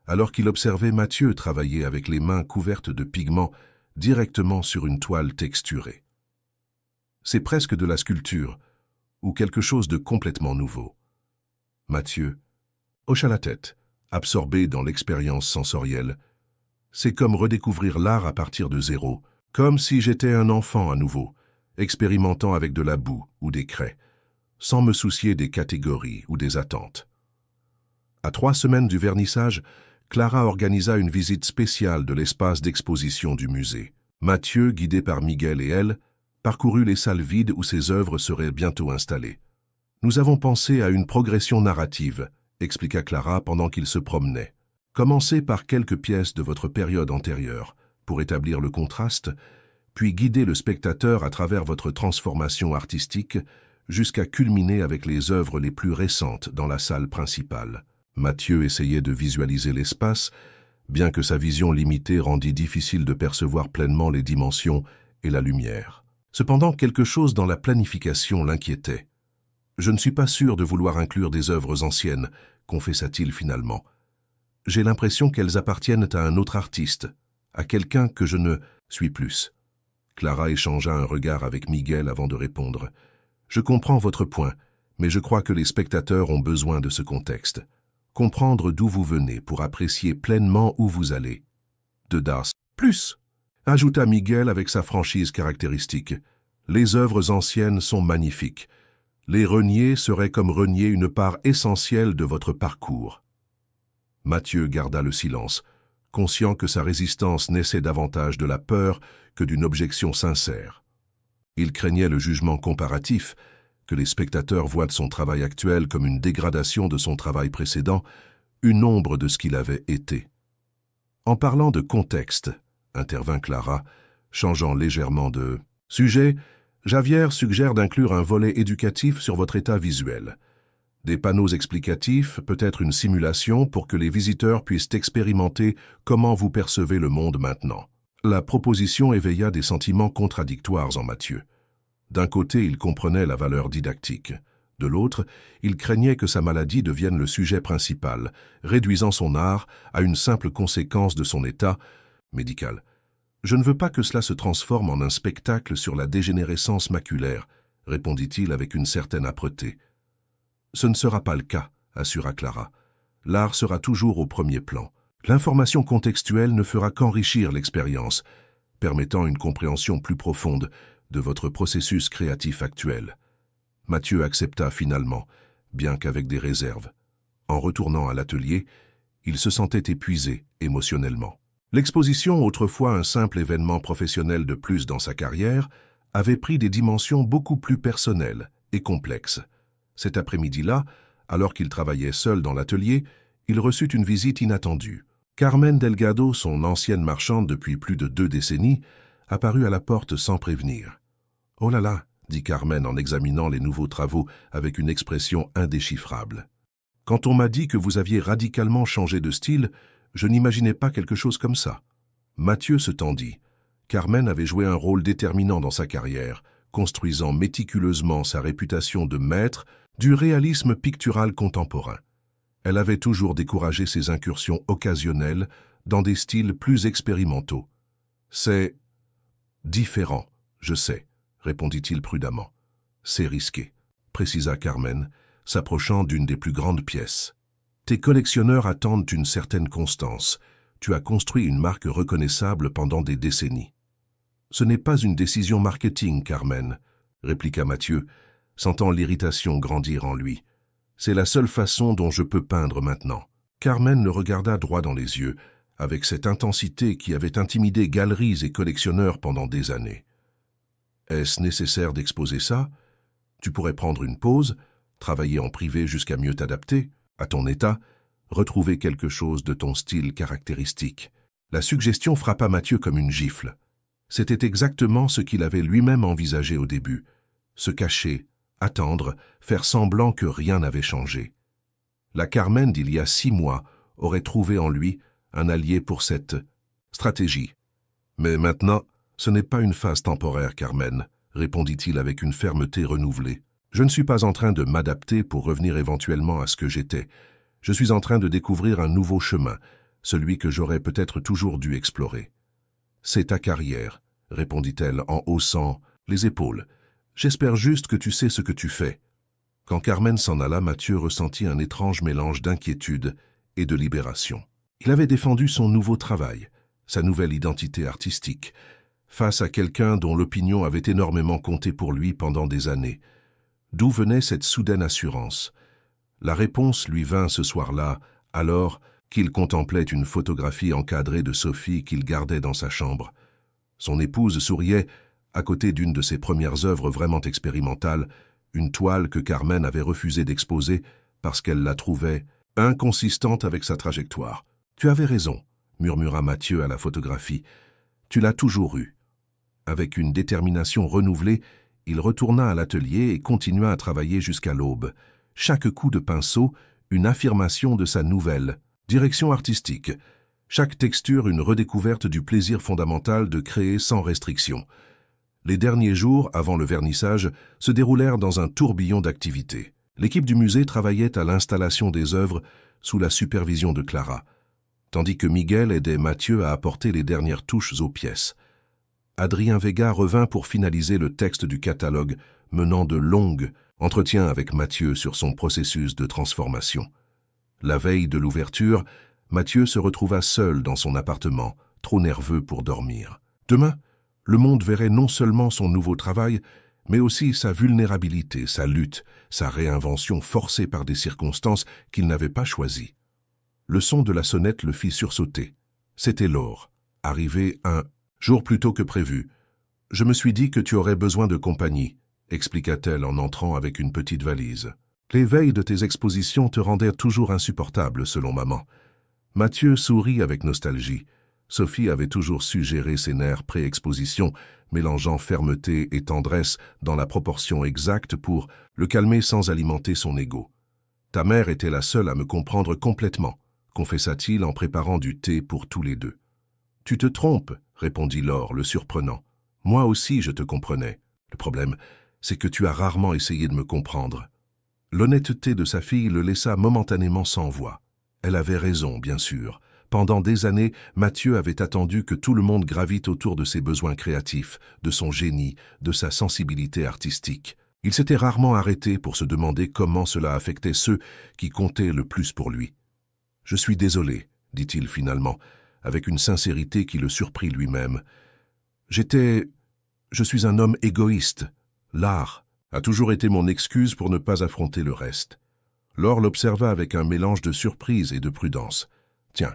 alors qu'il observait Mathieu travailler avec les mains couvertes de pigments directement sur une toile texturée. C'est presque de la sculpture, ou quelque chose de complètement nouveau. Mathieu hocha la tête, absorbé dans l'expérience sensorielle. C'est comme redécouvrir l'art à partir de zéro, comme si j'étais un enfant à nouveau, expérimentant avec de la boue ou des craies, sans me soucier des catégories ou des attentes. À 3 semaines du vernissage, Clara organisa une visite spéciale de l'espace d'exposition du musée. Mathieu, guidé par Miguel et elle, parcourut les salles vides où ses œuvres seraient bientôt installées. « Nous avons pensé à une progression narrative », expliqua Clara pendant qu'ils se promenaient. « Commencez par quelques pièces de votre période antérieure, pour établir le contraste, puis guider le spectateur à travers votre transformation artistique jusqu'à culminer avec les œuvres les plus récentes dans la salle principale. » Mathieu essayait de visualiser l'espace, bien que sa vision limitée rendit difficile de percevoir pleinement les dimensions et la lumière. Cependant, quelque chose dans la planification l'inquiétait. « Je ne suis pas sûr de vouloir inclure des œuvres anciennes, confessa-t-il finalement. J'ai l'impression qu'elles appartiennent à un autre artiste, à quelqu'un que je ne suis plus. Clara échangea un regard avec Miguel avant de répondre. Je comprends votre point, mais je crois que les spectateurs ont besoin de ce contexte. Comprendre d'où vous venez pour apprécier pleinement où vous allez. De Das. Plus, ajouta Miguel avec sa franchise caractéristique. Les œuvres anciennes sont magnifiques. Les renier serait comme renier une part essentielle de votre parcours. Mathieu garda le silence, conscient que sa résistance naissait davantage de la peur que d'une objection sincère. Il craignait le jugement comparatif, que les spectateurs voient son travail actuel comme une dégradation de son travail précédent, une ombre de ce qu'il avait été. En parlant de contexte, intervint Clara, changeant légèrement de sujet, Javier suggère d'inclure un volet éducatif sur votre état visuel. Des panneaux explicatifs, peut-être une simulation pour que les visiteurs puissent expérimenter comment vous percevez le monde maintenant. La proposition éveilla des sentiments contradictoires en Mathieu. D'un côté, il comprenait la valeur didactique. De l'autre, il craignait que sa maladie devienne le sujet principal, réduisant son art à une simple conséquence de son état médical. Je ne veux pas que cela se transforme en un spectacle sur la dégénérescence maculaire, répondit-il avec une certaine âpreté. Ce ne sera pas le cas, assura Clara. L'art sera toujours au premier plan. L'information contextuelle ne fera qu'enrichir l'expérience, permettant une compréhension plus profonde de votre processus créatif actuel. Mathieu accepta finalement, bien qu'avec des réserves. En retournant à l'atelier, il se sentait épuisé émotionnellement. L'exposition, autrefois un simple événement professionnel de plus dans sa carrière, avait pris des dimensions beaucoup plus personnelles et complexes. Cet après-midi-là, alors qu'il travaillait seul dans l'atelier, il reçut une visite inattendue. Carmen Delgado, son ancienne marchande depuis plus de 2 décennies, apparut à la porte sans prévenir. « Oh là là !» dit Carmen en examinant les nouveaux travaux avec une expression indéchiffrable. « Quand on m'a dit que vous aviez radicalement changé de style, je n'imaginais pas quelque chose comme ça. » Mathieu se tendit. Carmen avait joué un rôle déterminant dans sa carrière, construisant méticuleusement sa réputation de maître du réalisme pictural contemporain. Elle avait toujours découragé ses incursions occasionnelles dans des styles plus expérimentaux. « C'est différent, je sais, » répondit-il prudemment. « C'est risqué, » précisa Carmen, s'approchant d'une des plus grandes pièces. « Tes collectionneurs attendent une certaine constance. Tu as construit une marque reconnaissable pendant des décennies. »« Ce n'est pas une décision marketing, Carmen, » répliqua Mathieu, sentant l'irritation grandir en lui. « C'est la seule façon dont je peux peindre maintenant. » Carmen le regarda droit dans les yeux, avec cette intensité qui avait intimidé galeries et collectionneurs pendant des années. « Est-ce nécessaire d'exposer ça? Tu pourrais prendre une pause, travailler en privé jusqu'à mieux t'adapter, à ton état, retrouver quelque chose de ton style caractéristique. » La suggestion frappa Mathieu comme une gifle. C'était exactement ce qu'il avait lui-même envisagé au début. Se cacher, attendre, faire semblant que rien n'avait changé. La Carmen d'il y a 6 mois aurait trouvé en lui un allié pour cette stratégie. « Mais maintenant, ce n'est pas une phase temporaire, Carmen, » répondit-il avec une fermeté renouvelée. « Je ne suis pas en train de m'adapter pour revenir éventuellement à ce que j'étais. Je suis en train de découvrir un nouveau chemin, celui que j'aurais peut-être toujours dû explorer. »« C'est ta carrière, » répondit-elle en haussant les épaules. « J'espère juste que tu sais ce que tu fais. » Quand Carmen s'en alla, Mathieu ressentit un étrange mélange d'inquiétude et de libération. Il avait défendu son nouveau travail, sa nouvelle identité artistique, face à quelqu'un dont l'opinion avait énormément compté pour lui pendant des années. D'où venait cette soudaine assurance? La réponse lui vint ce soir-là, alors qu'il contemplait une photographie encadrée de Sophie qu'il gardait dans sa chambre. Son épouse souriait à côté d'une de ses premières œuvres vraiment expérimentales, une toile que Carmen avait refusé d'exposer parce qu'elle la trouvait inconsistante avec sa trajectoire. « Tu avais raison, » murmura Mathieu à la photographie. « Tu l'as toujours eue. » Avec une détermination renouvelée, il retourna à l'atelier et continua à travailler jusqu'à l'aube. Chaque coup de pinceau, une affirmation de sa nouvelle direction artistique. Chaque texture, une redécouverte du plaisir fondamental de créer sans restriction. Les derniers jours, avant le vernissage, se déroulèrent dans un tourbillon d'activités. L'équipe du musée travaillait à l'installation des œuvres sous la supervision de Clara, tandis que Miguel aidait Mathieu à apporter les dernières touches aux pièces. Adrien Vega revint pour finaliser le texte du catalogue, menant de longs entretiens avec Mathieu sur son processus de transformation. La veille de l'ouverture, Mathieu se retrouva seul dans son appartement, trop nerveux pour dormir. Demain, le monde verrait non seulement son nouveau travail, mais aussi sa vulnérabilité, sa lutte, sa réinvention forcée par des circonstances qu'il n'avait pas choisies. Le son de la sonnette le fit sursauter. C'était Laure, arrivée un jour plus tôt que prévu. « Je me suis dit que tu aurais besoin de compagnie », expliqua-t-elle en entrant avec une petite valise. « Les veilles de tes expositions te rendaient toujours insupportable, selon maman. » Mathieu sourit avec nostalgie. Sophie avait toujours su gérer ses nerfs pré-exposition, mélangeant fermeté et tendresse dans la proportion exacte pour le calmer sans alimenter son ego. « Ta mère était la seule à me comprendre complètement, » confessa-t-il en préparant du thé pour tous les deux. « Tu te trompes, » répondit Laure, le surprenant. « Moi aussi je te comprenais. Le problème, c'est que tu as rarement essayé de me comprendre. » L'honnêteté de sa fille le laissa momentanément sans voix. Elle avait raison, bien sûr. Pendant des années, Mathieu avait attendu que tout le monde gravite autour de ses besoins créatifs, de son génie, de sa sensibilité artistique. Il s'était rarement arrêté pour se demander comment cela affectait ceux qui comptaient le plus pour lui. « Je suis désolé, » dit-il finalement, avec une sincérité qui le surprit lui-même. « Je suis un homme égoïste. L'art a toujours été mon excuse pour ne pas affronter le reste. » Laure l'observa avec un mélange de surprise et de prudence. « Tiens,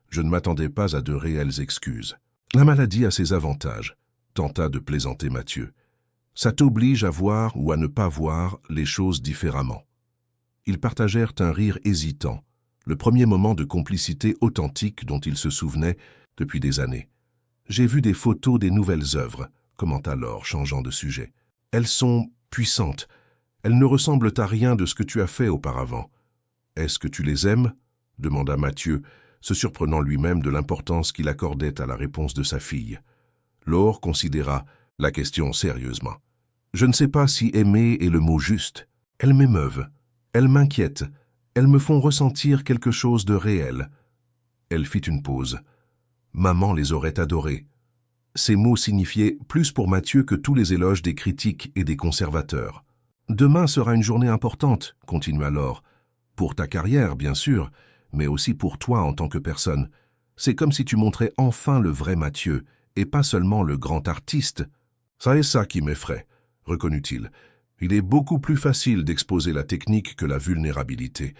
je ne m'attendais pas à de réelles excuses. La maladie a ses avantages, » tenta de plaisanter Mathieu. « Ça t'oblige à voir ou à ne pas voir les choses différemment. » Ils partagèrent un rire hésitant, le premier moment de complicité authentique dont ils se souvenaient depuis des années. « J'ai vu des photos des nouvelles œuvres, » commenta Laure, changeant de sujet. « Elles sont puissantes. Elles ne ressemblent à rien de ce que tu as fait auparavant. »« Est-ce que tu les aimes ?» demanda Mathieu, se surprenant lui-même de l'importance qu'il accordait à la réponse de sa fille. Laure considéra la question sérieusement. « Je ne sais pas si aimer est le mot juste. Elles m'émeuvent, elles m'inquiètent, elles me font ressentir quelque chose de réel. » Elle fit une pause. Maman les aurait adorées. Ces mots signifiaient plus pour Mathieu que tous les éloges des critiques et des conservateurs. « Demain sera une journée importante, » continua Laure. « Pour ta carrière, bien sûr, mais aussi pour toi en tant que personne. C'est comme si tu montrais enfin le vrai Mathieu, et pas seulement le grand artiste. »« Ça est ça qui m'effraie, » reconnut-il. « Il est beaucoup plus facile d'exposer la technique que la vulnérabilité. »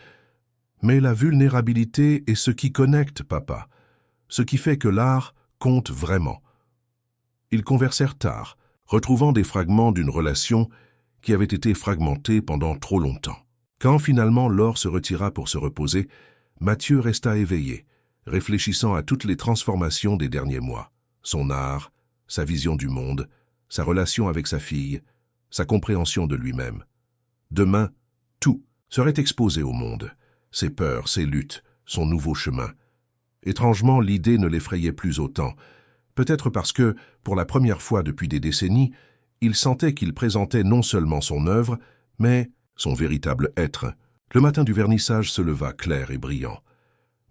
« Mais la vulnérabilité est ce qui connecte, papa, ce qui fait que l'art compte vraiment. » Ils conversèrent tard, retrouvant des fragments d'une relation qui avait été fragmentée pendant trop longtemps. Quand finalement Laure se retira pour se reposer, Mathieu resta éveillé, réfléchissant à toutes les transformations des derniers mois. Son art, sa vision du monde, sa relation avec sa fille, sa compréhension de lui-même. Demain, tout serait exposé au monde. Ses peurs, ses luttes, son nouveau chemin. Étrangement, l'idée ne l'effrayait plus autant. Peut-être parce que, pour la première fois depuis des décennies, il sentait qu'il présentait non seulement son œuvre, mais son véritable être. Le matin du vernissage se leva clair et brillant.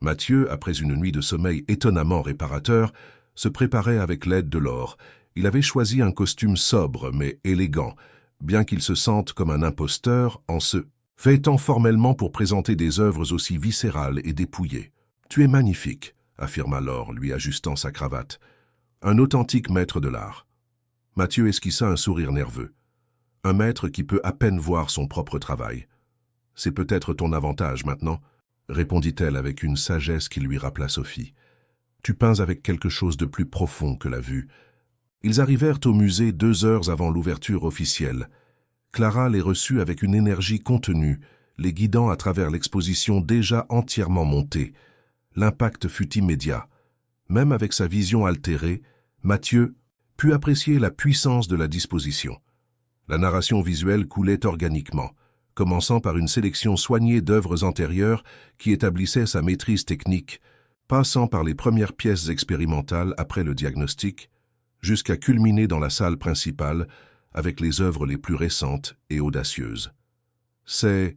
Mathieu, après une nuit de sommeil étonnamment réparateur, se préparait avec l'aide de Laure. Il avait choisi un costume sobre mais élégant, bien qu'il se sente comme un imposteur en se vêtant formellement pour présenter des œuvres aussi viscérales et dépouillées. « Tu es magnifique », affirma Laure, lui ajustant sa cravate. « Un authentique maître de l'art. » Mathieu esquissa un sourire nerveux. Un maître qui peut à peine voir son propre travail. « C'est peut-être ton avantage maintenant », répondit-elle avec une sagesse qui lui rappela Sophie. « Tu peins avec quelque chose de plus profond que la vue. » Ils arrivèrent au musée 2 heures avant l'ouverture officielle. Clara les reçut avec une énergie contenue, les guidant à travers l'exposition déjà entièrement montée. L'impact fut immédiat. Même avec sa vision altérée, Mathieu put apprécier la puissance de la disposition. La narration visuelle coulait organiquement, commençant par une sélection soignée d'œuvres antérieures qui établissaient sa maîtrise technique, passant par les premières pièces expérimentales après le diagnostic, jusqu'à culminer dans la salle principale avec les œuvres les plus récentes et audacieuses. C'est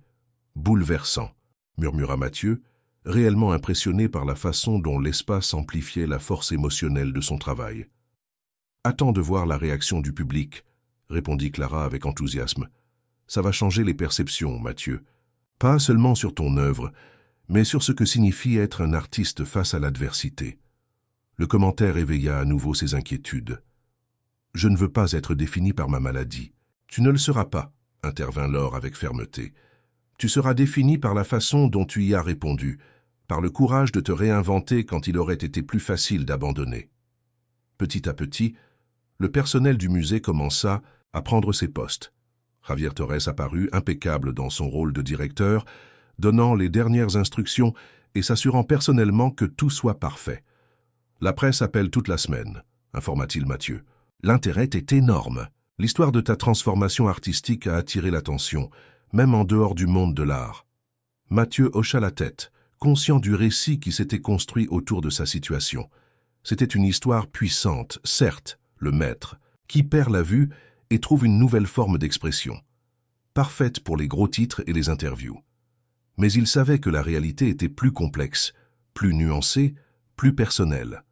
bouleversant, murmura Mathieu, réellement impressionné par la façon dont l'espace amplifiait la force émotionnelle de son travail. « Attends de voir la réaction du public, » répondit Clara avec enthousiasme. « Ça va changer les perceptions, Mathieu. Pas seulement sur ton œuvre, mais sur ce que signifie être un artiste face à l'adversité. » Le commentaire éveilla à nouveau ses inquiétudes. « Je ne veux pas être défini par ma maladie. »« Tu ne le seras pas, » intervint Laure avec fermeté. « Tu seras défini par la façon dont tu y as répondu, par le courage de te réinventer quand il aurait été plus facile d'abandonner. » Petit à petit, le personnel du musée commença à prendre ses postes. Javier Torres apparut impeccable dans son rôle de directeur, donnant les dernières instructions et s'assurant personnellement que tout soit parfait. « La presse appelle toute la semaine, » informa-t-il Mathieu. « L'intérêt est énorme. L'histoire de ta transformation artistique a attiré l'attention, même en dehors du monde de l'art. » Mathieu hocha la tête, conscient du récit qui s'était construit autour de sa situation. C'était une histoire puissante, certes, le maître, qui perd la vue et trouve une nouvelle forme d'expression. Parfaite pour les gros titres et les interviews. Mais il savait que la réalité était plus complexe, plus nuancée, plus personnelle.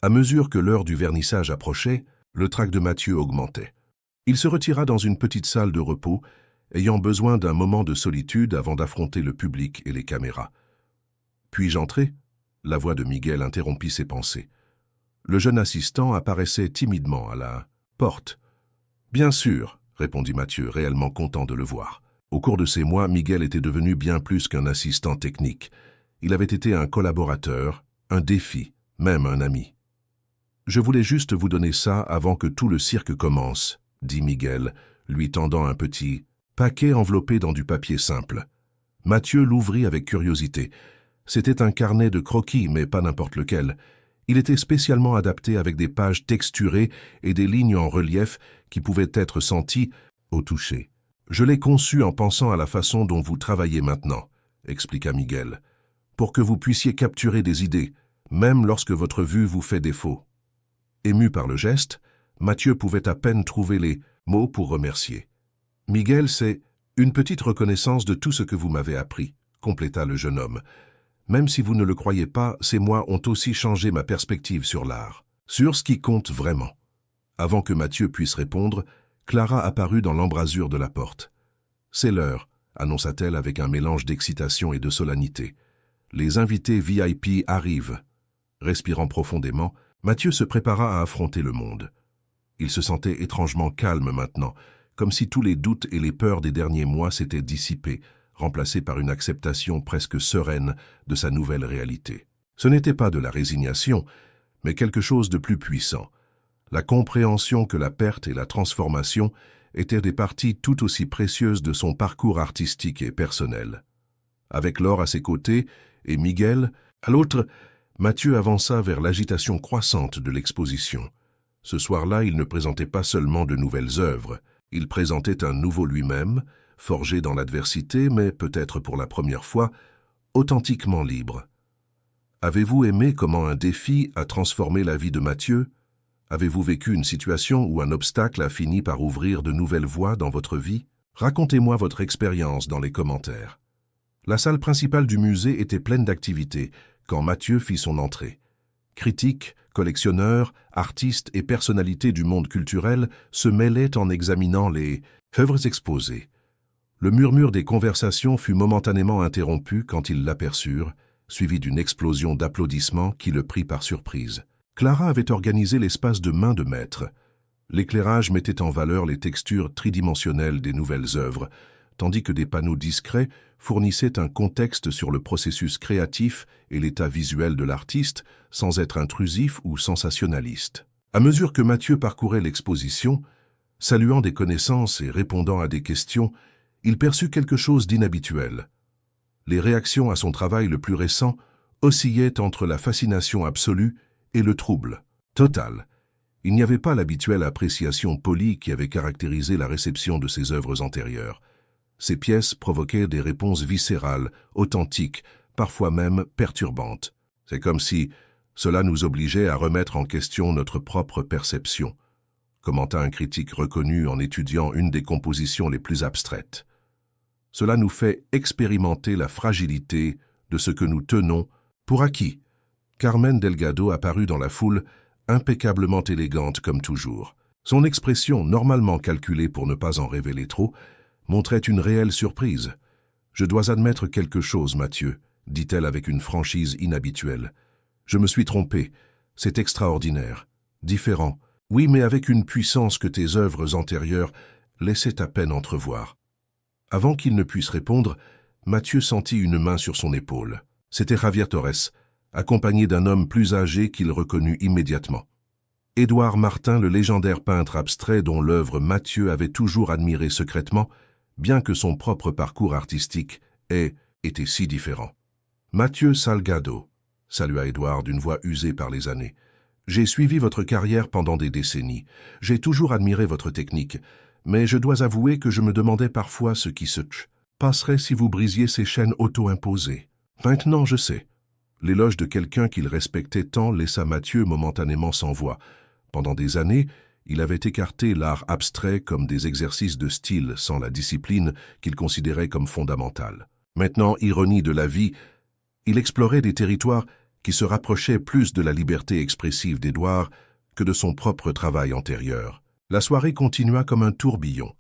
À mesure que l'heure du vernissage approchait, le trac de Mathieu augmentait. Il se retira dans une petite salle de repos, ayant besoin d'un moment de solitude avant d'affronter le public et les caméras. « Puis-je entrer ?» La voix de Miguel interrompit ses pensées. Le jeune assistant apparaissait timidement à la porte. « Bien sûr, » répondit Mathieu, réellement content de le voir. Au cours de ces mois, Miguel était devenu bien plus qu'un assistant technique. Il avait été un collaborateur, un défi, même un ami. « Je voulais juste vous donner ça avant que tout le cirque commence, » dit Miguel, lui tendant un petit paquet enveloppé dans du papier simple. Mathieu l'ouvrit avec curiosité. C'était un carnet de croquis, mais pas n'importe lequel. Il était spécialement adapté avec des pages texturées et des lignes en relief qui pouvaient être senties au toucher. « Je l'ai conçu en pensant à la façon dont vous travaillez maintenant, » expliqua Miguel, « pour que vous puissiez capturer des idées, même lorsque votre vue vous fait défaut. » Ému par le geste, Mathieu pouvait à peine trouver les mots pour remercier. « Miguel, c'est une petite reconnaissance de tout ce que vous m'avez appris, » compléta le jeune homme. « Même si vous ne le croyez pas, ces mois ont aussi changé ma perspective sur l'art, sur ce qui compte vraiment. » Avant que Mathieu puisse répondre, Clara apparut dans l'embrasure de la porte. « C'est l'heure, » annonça-t-elle avec un mélange d'excitation et de solennité. « Les invités VIP arrivent. » Respirant profondément, Mathieu se prépara à affronter le monde. Il se sentait étrangement calme maintenant, comme si tous les doutes et les peurs des derniers mois s'étaient dissipés, remplacés par une acceptation presque sereine de sa nouvelle réalité. Ce n'était pas de la résignation, mais quelque chose de plus puissant. La compréhension que la perte et la transformation étaient des parties tout aussi précieuses de son parcours artistique et personnel. Avec Laure à ses côtés et Miguel à l'autre, Mathieu avança vers l'agitation croissante de l'exposition. Ce soir-là, il ne présentait pas seulement de nouvelles œuvres, il présentait un nouveau lui-même, forgé dans l'adversité, mais peut-être pour la première fois, authentiquement libre. Avez-vous aimé comment un défi a transformé la vie de Mathieu? Avez-vous vécu une situation où un obstacle a fini par ouvrir de nouvelles voies dans votre vie? Racontez-moi votre expérience dans les commentaires. La salle principale du musée était pleine d'activités quand Mathieu fit son entrée. Critiques, collectionneurs, artistes et personnalités du monde culturel se mêlaient en examinant les œuvres exposées. Le murmure des conversations fut momentanément interrompu quand ils l'aperçurent, suivi d'une explosion d'applaudissements qui le prit par surprise. Clara avait organisé l'espace de main de maître. L'éclairage mettait en valeur les textures tridimensionnelles des nouvelles œuvres, tandis que des panneaux discrets fournissaient un contexte sur le processus créatif et l'état visuel de l'artiste, sans être intrusif ou sensationnaliste. À mesure que Mathieu parcourait l'exposition, saluant des connaissances et répondant à des questions, il perçut quelque chose d'inhabituel. Les réactions à son travail le plus récent oscillaient entre la fascination absolue et le trouble total. Il n'y avait pas l'habituelle appréciation polie qui avait caractérisé la réception de ses œuvres antérieures. Ces pièces provoquaient des réponses viscérales, authentiques, parfois même perturbantes. C'est comme si cela nous obligeait à remettre en question notre propre perception, commenta un critique reconnu en étudiant une des compositions les plus abstraites. Cela nous fait expérimenter la fragilité de ce que nous tenons pour acquis. Carmen Delgado apparut dans la foule, impeccablement élégante comme toujours. Son expression, normalement calculée pour ne pas en révéler trop, montrait une réelle surprise. « Je dois admettre quelque chose, Mathieu, » dit-elle avec une franchise inhabituelle. « Je me suis trompée. C'est extraordinaire. Différent. Oui, mais avec une puissance que tes œuvres antérieures laissaient à peine entrevoir. » Avant qu'il ne puisse répondre, Mathieu sentit une main sur son épaule. C'était Javier Torres, accompagné d'un homme plus âgé qu'il reconnut immédiatement. Édouard Martin, le légendaire peintre abstrait dont l'œuvre Mathieu avait toujours admiré secrètement, bien que son propre parcours artistique ait été si différent. « Mathieu Salgado », salua Édouard d'une voix usée par les années. « J'ai suivi votre carrière pendant des décennies. J'ai toujours admiré votre technique, mais je dois avouer que je me demandais parfois ce qui se passerait si vous brisiez ces chaînes auto-imposées. Maintenant, je sais. » L'éloge de quelqu'un qu'il respectait tant laissa Mathieu momentanément sans voix. Pendant des années, il avait écarté l'art abstrait comme des exercices de style sans la discipline qu'il considérait comme fondamentale. Maintenant, ironie de la vie, il explorait des territoires qui se rapprochaient plus de la liberté expressive d'Édouard que de son propre travail antérieur. La soirée continua comme un tourbillon.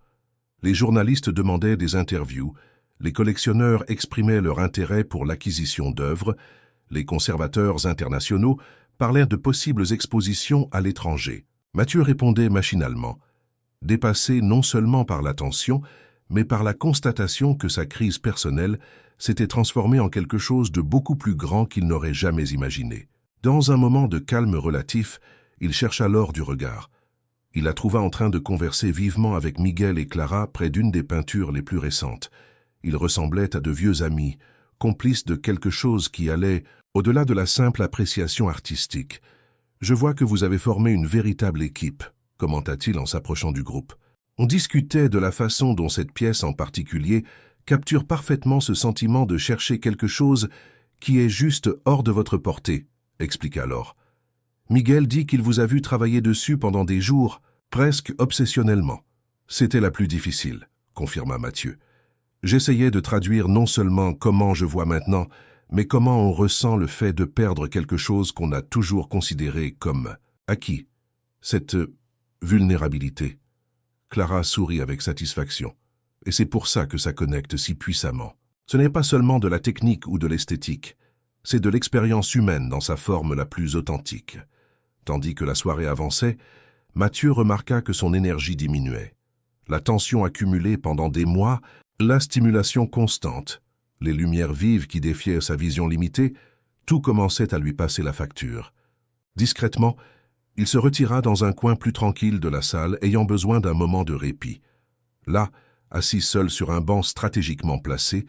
Les journalistes demandaient des interviews, les collectionneurs exprimaient leur intérêt pour l'acquisition d'œuvres, les conservateurs internationaux parlaient de possibles expositions à l'étranger. Mathieu répondait machinalement, dépassé non seulement par l'attention, mais par la constatation que sa crise personnelle s'était transformée en quelque chose de beaucoup plus grand qu'il n'aurait jamais imaginé. Dans un moment de calme relatif, il chercha l'or du regard. Il la trouva en train de converser vivement avec Miguel et Clara près d'une des peintures les plus récentes. Ils ressemblaient à de vieux amis, complices de quelque chose qui allait au-delà de la simple appréciation artistique. « Je vois que vous avez formé une véritable équipe », commenta-t-il en s'approchant du groupe. On discutait de la façon dont cette pièce en particulier capture parfaitement ce sentiment de chercher quelque chose qui est juste hors de votre portée, expliqua Laure. Miguel dit qu'il vous a vu travailler dessus pendant des jours, presque obsessionnellement. C'était la plus difficile, confirma Mathieu. J'essayais de traduire non seulement comment je vois maintenant, mais comment on ressent le fait de perdre quelque chose qu'on a toujours considéré comme acquis, cette vulnérabilité. Clara sourit avec satisfaction, et c'est pour ça que ça connecte si puissamment. Ce n'est pas seulement de la technique ou de l'esthétique, c'est de l'expérience humaine dans sa forme la plus authentique. Tandis que la soirée avançait, Mathieu remarqua que son énergie diminuait. La tension accumulée pendant des mois, la stimulation constante, les lumières vives qui défiaient sa vision limitée, tout commençait à lui passer la facture. Discrètement, il se retira dans un coin plus tranquille de la salle, ayant besoin d'un moment de répit. Là, assis seul sur un banc stratégiquement placé,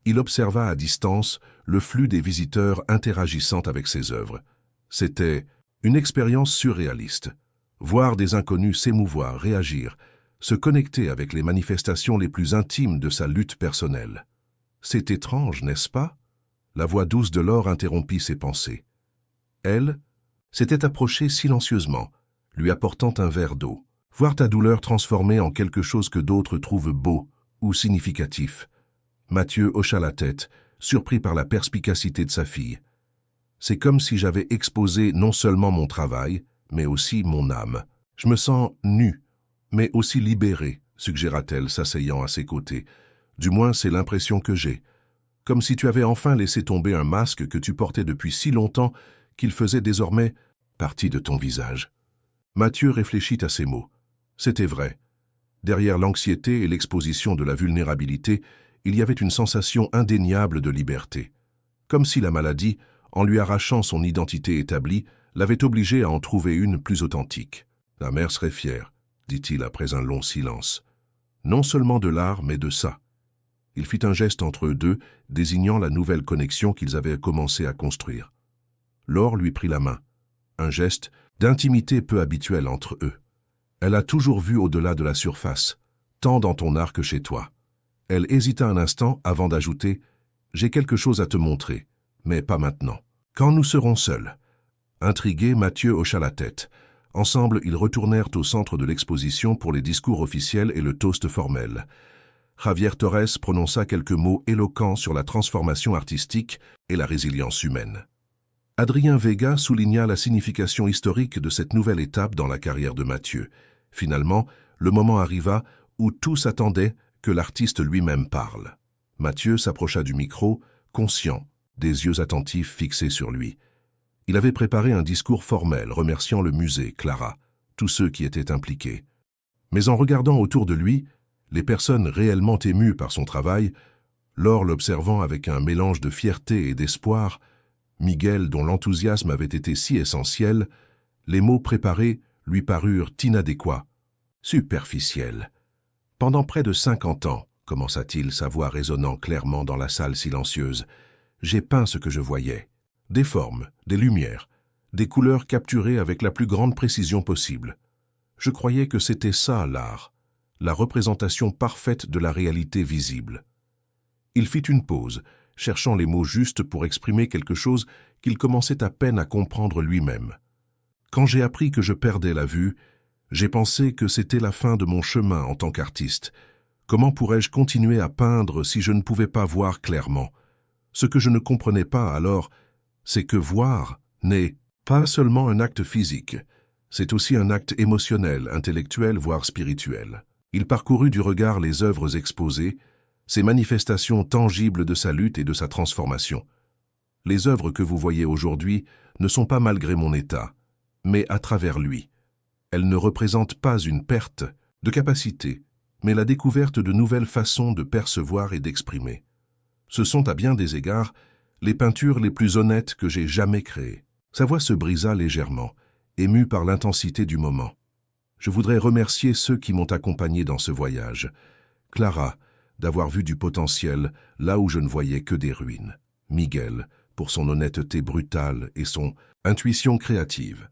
il observa à distance le flux des visiteurs interagissant avec ses œuvres. C'était une expérience surréaliste. Voir des inconnus s'émouvoir, réagir, se connecter avec les manifestations les plus intimes de sa lutte personnelle. C'est étrange, n'est-ce pas? La voix douce de Laure interrompit ses pensées. Elle s'était approchée silencieusement, lui apportant un verre d'eau. Voir ta douleur transformée en quelque chose que d'autres trouvent beau ou significatif. Mathieu hocha la tête, surpris par la perspicacité de sa fille. C'est comme si j'avais exposé non seulement mon travail, mais aussi mon âme. Je me sens nu, mais aussi libéré, suggéra-t-elle, s'asseyant à ses côtés. Du moins, c'est l'impression que j'ai. Comme si tu avais enfin laissé tomber un masque que tu portais depuis si longtemps qu'il faisait désormais partie de ton visage. Mathieu réfléchit à ces mots. C'était vrai. Derrière l'anxiété et l'exposition de la vulnérabilité, il y avait une sensation indéniable de liberté. Comme si la maladie, en lui arrachant son identité établie, l'avait obligé à en trouver une plus authentique. La mère serait fière, dit-il après un long silence. Non seulement de l'art, mais de ça. Il fit un geste entre eux deux, désignant la nouvelle connexion qu'ils avaient commencé à construire. Laure lui prit la main. Un geste d'intimité peu habituel entre eux. Elle a toujours vu au-delà de la surface, tant dans ton art que chez toi. Elle hésita un instant avant d'ajouter « J'ai quelque chose à te montrer, mais pas maintenant. Quand nous serons seuls. » Intrigué, Mathieu hocha la tête. Ensemble, ils retournèrent au centre de l'exposition pour les discours officiels et le toast formel. Javier Torres prononça quelques mots éloquents sur la transformation artistique et la résilience humaine. Adrien Vega souligna la signification historique de cette nouvelle étape dans la carrière de Mathieu. Finalement, le moment arriva où tous attendaient que l'artiste lui-même parle. Mathieu s'approcha du micro, conscient, des yeux attentifs fixés sur lui. Il avait préparé un discours formel remerciant le musée, Clara, tous ceux qui étaient impliqués. Mais en regardant autour de lui, les personnes réellement émues par son travail, Laure l'observant avec un mélange de fierté et d'espoir, Miguel dont l'enthousiasme avait été si essentiel, les mots préparés lui parurent inadéquats, superficiels. Pendant près de 50 ans, commença-t-il, sa voix résonnant clairement dans la salle silencieuse, j'ai peint ce que je voyais. Des formes, des lumières, des couleurs capturées avec la plus grande précision possible. Je croyais que c'était ça l'art, la représentation parfaite de la réalité visible. Il fit une pause, cherchant les mots justes pour exprimer quelque chose qu'il commençait à peine à comprendre lui-même. Quand j'ai appris que je perdais la vue, j'ai pensé que c'était la fin de mon chemin en tant qu'artiste. Comment pourrais-je continuer à peindre si je ne pouvais pas voir clairement? Ce que je ne comprenais pas alors, c'est que voir n'est pas seulement un acte physique, c'est aussi un acte émotionnel, intellectuel, voire spirituel. Il parcourut du regard les œuvres exposées, ces manifestations tangibles de sa lutte et de sa transformation. Les œuvres que vous voyez aujourd'hui ne sont pas malgré mon état, mais à travers lui. Elles ne représentent pas une perte de capacité, mais la découverte de nouvelles façons de percevoir et d'exprimer. Ce sont à bien des égards les peintures les plus honnêtes que j'ai jamais créées. Sa voix se brisa légèrement, émue par l'intensité du moment. Je voudrais remercier ceux qui m'ont accompagné dans ce voyage. Clara, d'avoir vu du potentiel là où je ne voyais que des ruines. Miguel, pour son honnêteté brutale et son intuition créative.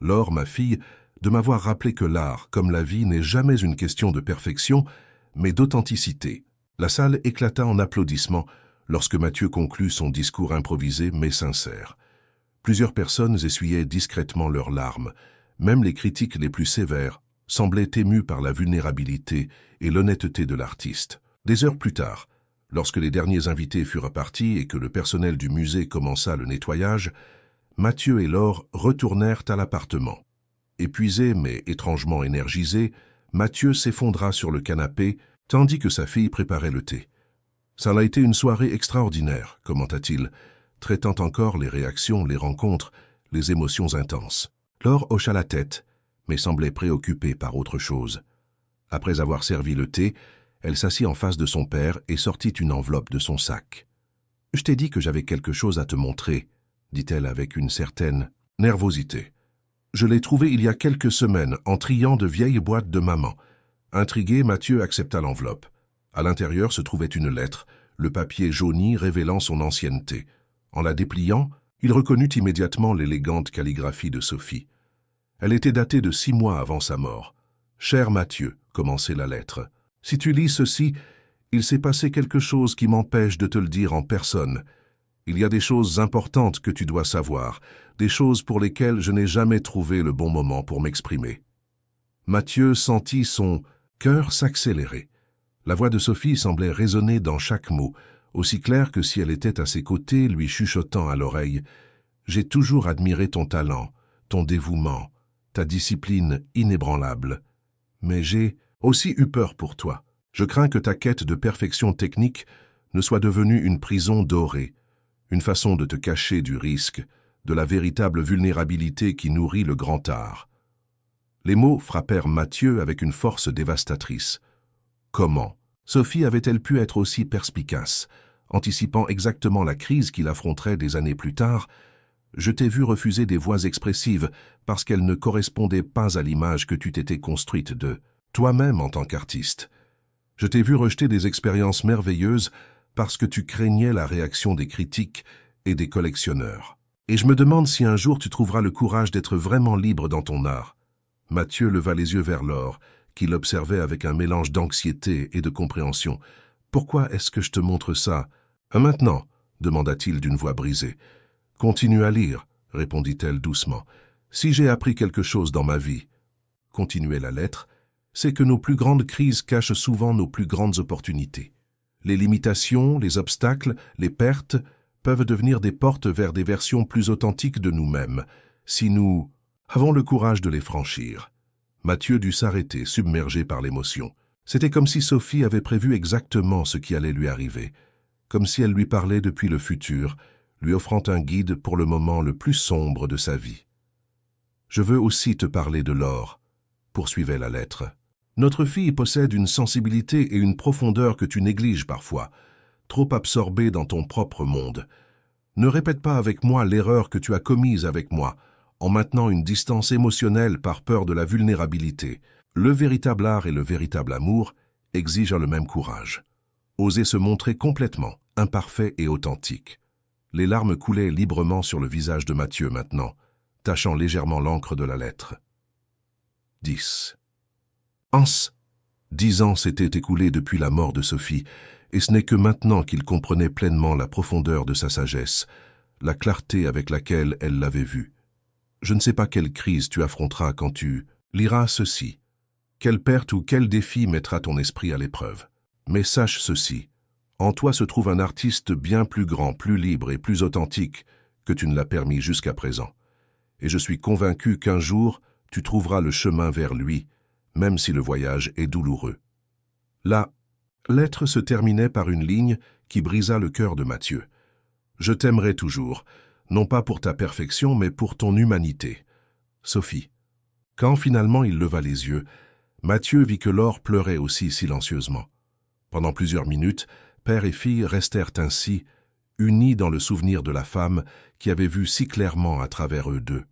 Laure, ma fille, de m'avoir rappelé que l'art, comme la vie, n'est jamais une question de perfection, mais d'authenticité. La salle éclata en applaudissements lorsque Mathieu conclut son discours improvisé mais sincère. Plusieurs personnes essuyaient discrètement leurs larmes. Même les critiques les plus sévères semblaient émues par la vulnérabilité et l'honnêteté de l'artiste. Des heures plus tard, lorsque les derniers invités furent partis et que le personnel du musée commença le nettoyage, Mathieu et Laure retournèrent à l'appartement. Épuisé mais étrangement énergisé, Mathieu s'effondra sur le canapé tandis que sa fille préparait le thé. « Ça a été une soirée extraordinaire », commenta-t-il, traitant encore les réactions, les rencontres, les émotions intenses. Laure hocha la tête, mais semblait préoccupée par autre chose. Après avoir servi le thé, elle s'assit en face de son père et sortit une enveloppe de son sac. « Je t'ai dit que j'avais quelque chose à te montrer », dit-elle avec une certaine nervosité. « Je l'ai trouvé il y a quelques semaines en triant de vieilles boîtes de maman. » Intrigué, Mathieu accepta l'enveloppe. À l'intérieur se trouvait une lettre, le papier jauni révélant son ancienneté. En la dépliant, il reconnut immédiatement l'élégante calligraphie de Sophie. Elle était datée de 6 mois avant sa mort. « Cher Mathieu », commençait la lettre, « si tu lis ceci, il s'est passé quelque chose qui m'empêche de te le dire en personne. Il y a des choses importantes que tu dois savoir, des choses pour lesquelles je n'ai jamais trouvé le bon moment pour m'exprimer. » Mathieu sentit son cœur s'accélérer. La voix de Sophie semblait résonner dans chaque mot, aussi claire que si elle était à ses côtés, lui chuchotant à l'oreille « J'ai toujours admiré ton talent, ton dévouement, ta discipline inébranlable. Mais j'ai aussi eu peur pour toi. Je crains que ta quête de perfection technique ne soit devenue une prison dorée, une façon de te cacher du risque, de la véritable vulnérabilité qui nourrit le grand art. » Les mots frappèrent Mathieu avec une force dévastatrice. Comment Sophie avait-elle pu être aussi perspicace, anticipant exactement la crise qu'il affronterait des années plus tard? Je t'ai vu refuser des voix expressives parce qu'elles ne correspondaient pas à l'image que tu t'étais construite de toi-même en tant qu'artiste. Je t'ai vu rejeter des expériences merveilleuses parce que tu craignais la réaction des critiques et des collectionneurs. Et je me demande si un jour tu trouveras le courage d'être vraiment libre dans ton art. Mathieu leva les yeux vers Laure, qui l'observait avec un mélange d'anxiété et de compréhension. « Pourquoi est-ce que je te montre ça ?»« Maintenant » demanda-t-il d'une voix brisée. « Continue à lire » répondit-elle doucement. « Si j'ai appris quelque chose dans ma vie » continuait la lettre, c'est que nos plus grandes crises cachent souvent nos plus grandes opportunités. Les limitations, les obstacles, les pertes peuvent devenir des portes vers des versions plus authentiques de nous-mêmes, si nous avons le courage de les franchir. Mathieu dut s'arrêter, submergé par l'émotion. C'était comme si Sophie avait prévu exactement ce qui allait lui arriver, comme si elle lui parlait depuis le futur, lui offrant un guide pour le moment le plus sombre de sa vie. « Je veux aussi te parler de Laure », poursuivait la lettre. « Notre fille possède une sensibilité et une profondeur que tu négliges parfois, trop absorbée dans ton propre monde. Ne répète pas avec moi l'erreur que tu as commise avec moi, en maintenant une distance émotionnelle par peur de la vulnérabilité. Le véritable art et le véritable amour exigent le même courage. Oser se montrer complètement, imparfait et authentique. » Les larmes coulaient librement sur le visage de Mathieu maintenant, tachant légèrement l'encre de la lettre. 10. 10 ans s'étaient écoulés depuis la mort de Sophie, et ce n'est que maintenant qu'il comprenait pleinement la profondeur de sa sagesse, la clarté avec laquelle elle l'avait vue. Je ne sais pas quelle crise tu affronteras quand tu liras ceci, quelle perte ou quel défi mettra ton esprit à l'épreuve. Mais sache ceci, en toi se trouve un artiste bien plus grand, plus libre et plus authentique que tu ne l'as permis jusqu'à présent. Et je suis convaincu qu'un jour, tu trouveras le chemin vers lui, même si le voyage est douloureux. La lettre se terminait par une ligne qui brisa le cœur de Mathieu. « Je t'aimerai toujours, non pas pour ta perfection, mais pour ton humanité. Sophie. » Quand finalement il leva les yeux, Mathieu vit que Laure pleurait aussi silencieusement. Pendant plusieurs minutes, père et fille restèrent ainsi, unis dans le souvenir de la femme qui avait vu si clairement à travers eux deux.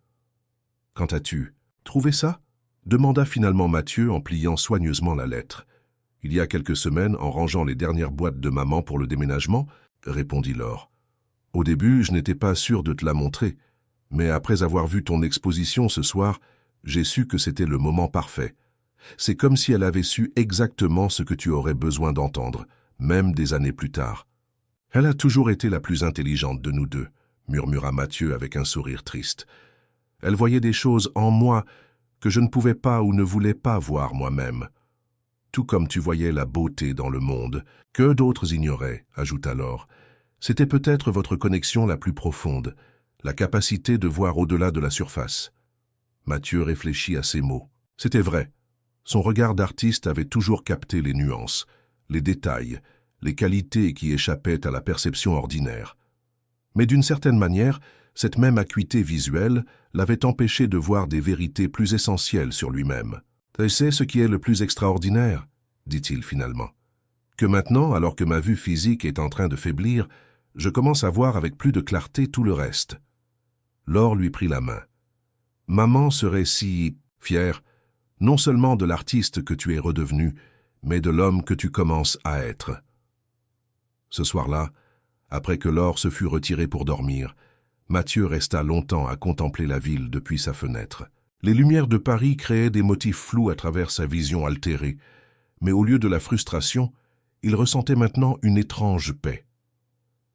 « Quand as-tu trouvé ça ?» demanda finalement Mathieu en pliant soigneusement la lettre. « Il y a quelques semaines, en rangeant les dernières boîtes de maman pour le déménagement, » répondit Laure. « Au début, je n'étais pas sûr de te la montrer, mais après avoir vu ton exposition ce soir, j'ai su que c'était le moment parfait. C'est comme si elle avait su exactement ce que tu aurais besoin d'entendre, même des années plus tard. Elle a toujours été la plus intelligente de nous deux, » murmura Mathieu avec un sourire triste. « Elle voyait des choses en moi que je ne pouvais pas ou ne voulais pas voir moi-même. Tout comme tu voyais la beauté dans le monde, que d'autres ignoraient, » ajouta Laure. « C'était peut-être votre connexion la plus profonde, la capacité de voir au-delà de la surface. » Mathieu réfléchit à ces mots. C'était vrai. Son regard d'artiste avait toujours capté les nuances, les détails, les qualités qui échappaient à la perception ordinaire. Mais d'une certaine manière, cette même acuité visuelle l'avait empêché de voir des vérités plus essentielles sur lui-même. « Tu sais ce qui est le plus extraordinaire ?» dit-il finalement. « Que maintenant, alors que ma vue physique est en train de faiblir, je commence à voir avec plus de clarté tout le reste. » Laure lui prit la main. « Maman serait si fière, non seulement de l'artiste que tu es redevenu, mais de l'homme que tu commences à être. » Ce soir-là, après que Laure se fut retirée pour dormir, Mathieu resta longtemps à contempler la ville depuis sa fenêtre. Les lumières de Paris créaient des motifs flous à travers sa vision altérée, mais au lieu de la frustration, il ressentait maintenant une étrange paix.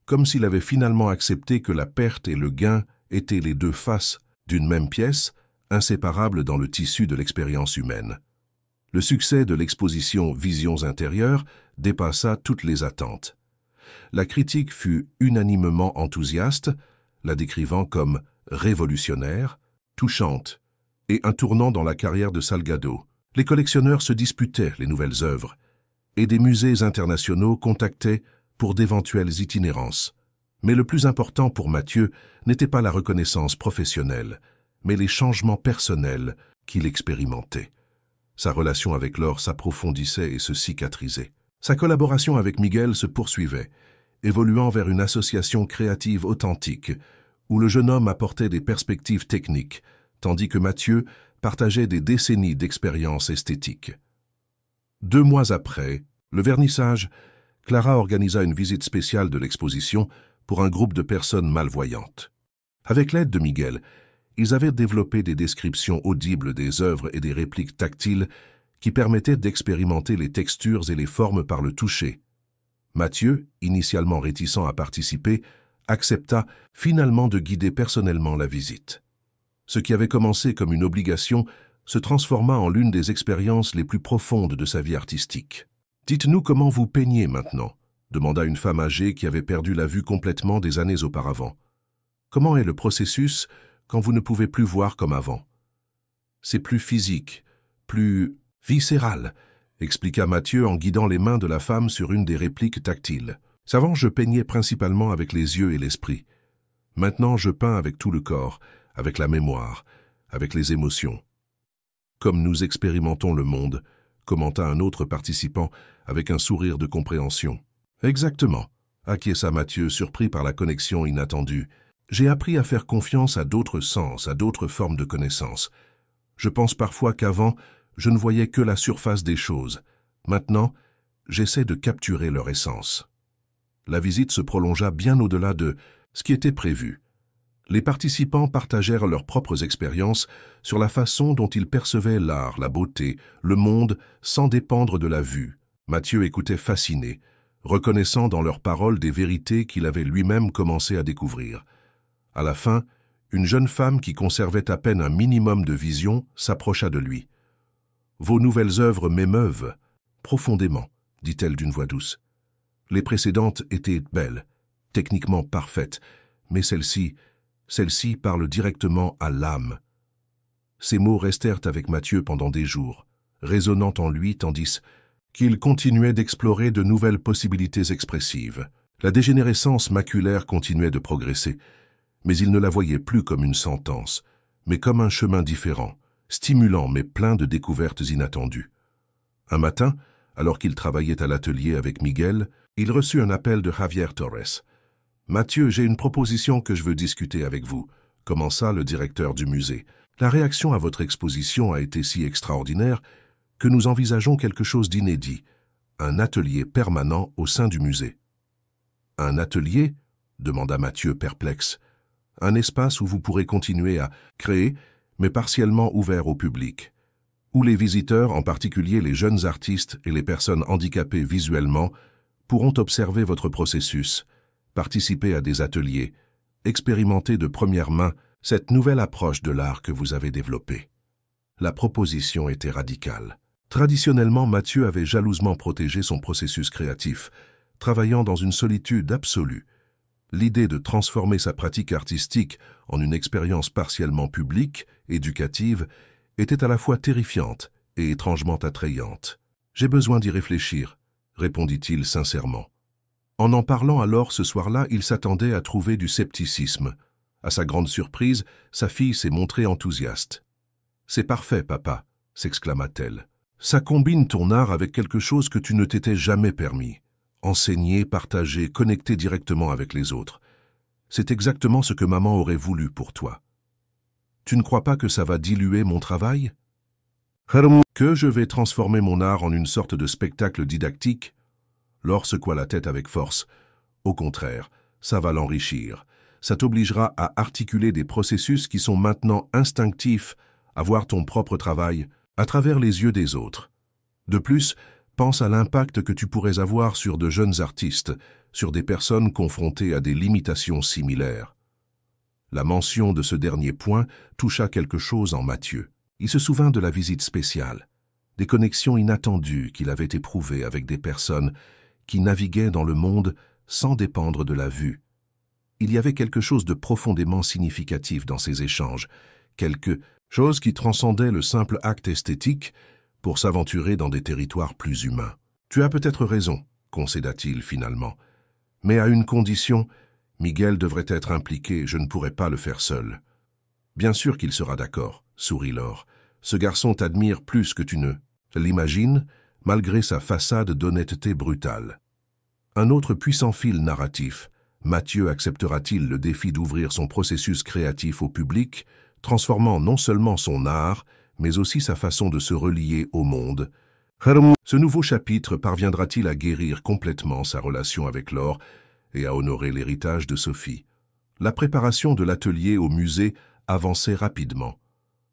Comme s'il avait finalement accepté que la perte et le gain étaient les deux faces d'une même pièce, inséparables dans le tissu de l'expérience humaine. Le succès de l'exposition Visions intérieures dépassa toutes les attentes. La critique fut unanimement enthousiaste, la décrivant comme révolutionnaire, touchante et un tournant dans la carrière de Salgado. Les collectionneurs se disputaient les nouvelles œuvres et des musées internationaux contactaient pour d'éventuelles itinérances. Mais le plus important pour Mathieu n'était pas la reconnaissance professionnelle, mais les changements personnels qu'il expérimentait. Sa relation avec Laure s'approfondissait et se cicatrisait. Sa collaboration avec Miguel se poursuivait, évoluant vers une association créative authentique, où le jeune homme apportait des perspectives techniques, tandis que Mathieu partageait des décennies d'expérience esthétique. 2 mois après, le vernissage, Clara organisa une visite spéciale de l'exposition pour un groupe de personnes malvoyantes. Avec l'aide de Miguel, ils avaient développé des descriptions audibles des œuvres et des répliques tactiles qui permettaient d'expérimenter les textures et les formes par le toucher. Mathieu, initialement réticent à participer, accepta finalement de guider personnellement la visite. Ce qui avait commencé comme une obligation se transforma en l'une des expériences les plus profondes de sa vie artistique. « Dites-nous comment vous peignez maintenant » demanda une femme âgée qui avait perdu la vue complètement des années auparavant. « Comment est le processus quand vous ne pouvez plus voir comme avant ?»« C'est plus physique, plus viscéral », expliqua Mathieu en guidant les mains de la femme sur une des répliques tactiles. « Avant, je peignais principalement avec les yeux et l'esprit. Maintenant, je peins avec tout le corps, avec la mémoire, avec les émotions. » « Comme nous expérimentons le monde », commenta un autre participant avec un sourire de compréhension. « Exactement », acquiesça Mathieu, surpris par la connexion inattendue. « J'ai appris à faire confiance à d'autres sens, à d'autres formes de connaissances. Je pense parfois qu'avant, je ne voyais que la surface des choses. Maintenant, j'essaie de capturer leur essence. » La visite se prolongea bien au-delà de ce qui était prévu. Les participants partagèrent leurs propres expériences sur la façon dont ils percevaient l'art, la beauté, le monde, sans dépendre de la vue. Mathieu écoutait fasciné, reconnaissant dans leurs paroles des vérités qu'il avait lui-même commencé à découvrir. À la fin, une jeune femme qui conservait à peine un minimum de vision s'approcha de lui. « Vos nouvelles œuvres m'émeuvent profondément, » dit-elle d'une voix douce. Les précédentes étaient belles, techniquement parfaites, mais celle-ci parle directement à l'âme. Ces mots restèrent avec Mathieu pendant des jours, résonnant en lui tandis qu'il continuait d'explorer de nouvelles possibilités expressives. La dégénérescence maculaire continuait de progresser, mais il ne la voyait plus comme une sentence, mais comme un chemin différent, stimulant mais plein de découvertes inattendues. Un matin, alors qu'il travaillait à l'atelier avec Miguel, il reçut un appel de Javier Torres. « Mathieu, j'ai une proposition que je veux discuter avec vous », commença le directeur du musée. « La réaction à votre exposition a été si extraordinaire que nous envisageons quelque chose d'inédit, un atelier permanent au sein du musée. » « Un atelier ?» demanda Mathieu perplexe. « Un espace où vous pourrez continuer à créer, mais partiellement ouvert au public, où les visiteurs, en particulier les jeunes artistes et les personnes handicapées visuellement, pourront observer votre processus, participer à des ateliers, expérimenter de première main cette nouvelle approche de l'art que vous avez développée. » La proposition était radicale. Traditionnellement, Mathieu avait jalousement protégé son processus créatif, travaillant dans une solitude absolue. L'idée de transformer sa pratique artistique en une expérience partiellement publique, éducative, était à la fois terrifiante et étrangement attrayante. « J'ai besoin d'y réfléchir », répondit-il sincèrement. En parlant alors ce soir-là, il s'attendait à trouver du scepticisme. À sa grande surprise, sa fille s'est montrée enthousiaste. « C'est parfait, papa », s'exclama-t-elle. « Ça combine ton art avec quelque chose que tu ne t'étais jamais permis. Enseigner, partager, connecter directement avec les autres. C'est exactement ce que maman aurait voulu pour toi. Tu ne crois pas que ça va diluer mon travail ? Que je vais transformer mon art en une sorte de spectacle didactique ? » Laure secoua la tête avec force. « Au contraire, ça va l'enrichir. Ça t'obligera à articuler des processus qui sont maintenant instinctifs, à voir ton propre travail à travers les yeux des autres. De plus, pense à l'impact que tu pourrais avoir sur de jeunes artistes, sur des personnes confrontées à des limitations similaires. » La mention de ce dernier point toucha quelque chose en Mathieu. Il se souvint de la visite spéciale, des connexions inattendues qu'il avait éprouvées avec des personnes qui naviguaient dans le monde sans dépendre de la vue. Il y avait quelque chose de profondément significatif dans ces échanges, quelque chose qui transcendait le simple acte esthétique pour s'aventurer dans des territoires plus humains. « Tu as peut-être raison », concéda-t-il finalement, « mais à une condition, Miguel devrait être impliqué, je ne pourrais pas le faire seul. »« Bien sûr qu'il sera d'accord », sourit Laure. « Ce garçon t'admire plus que tu ne l'imagines, malgré sa façade d'honnêteté brutale. » Un autre puissant fil narratif. Mathieu acceptera-t-il le défi d'ouvrir son processus créatif au public, transformant non seulement son art, mais aussi sa façon de se relier au monde? Ce nouveau chapitre parviendra-t-il à guérir complètement sa relation avec Laure et à honorer l'héritage de Sophie? La préparation de l'atelier au musée avançait rapidement.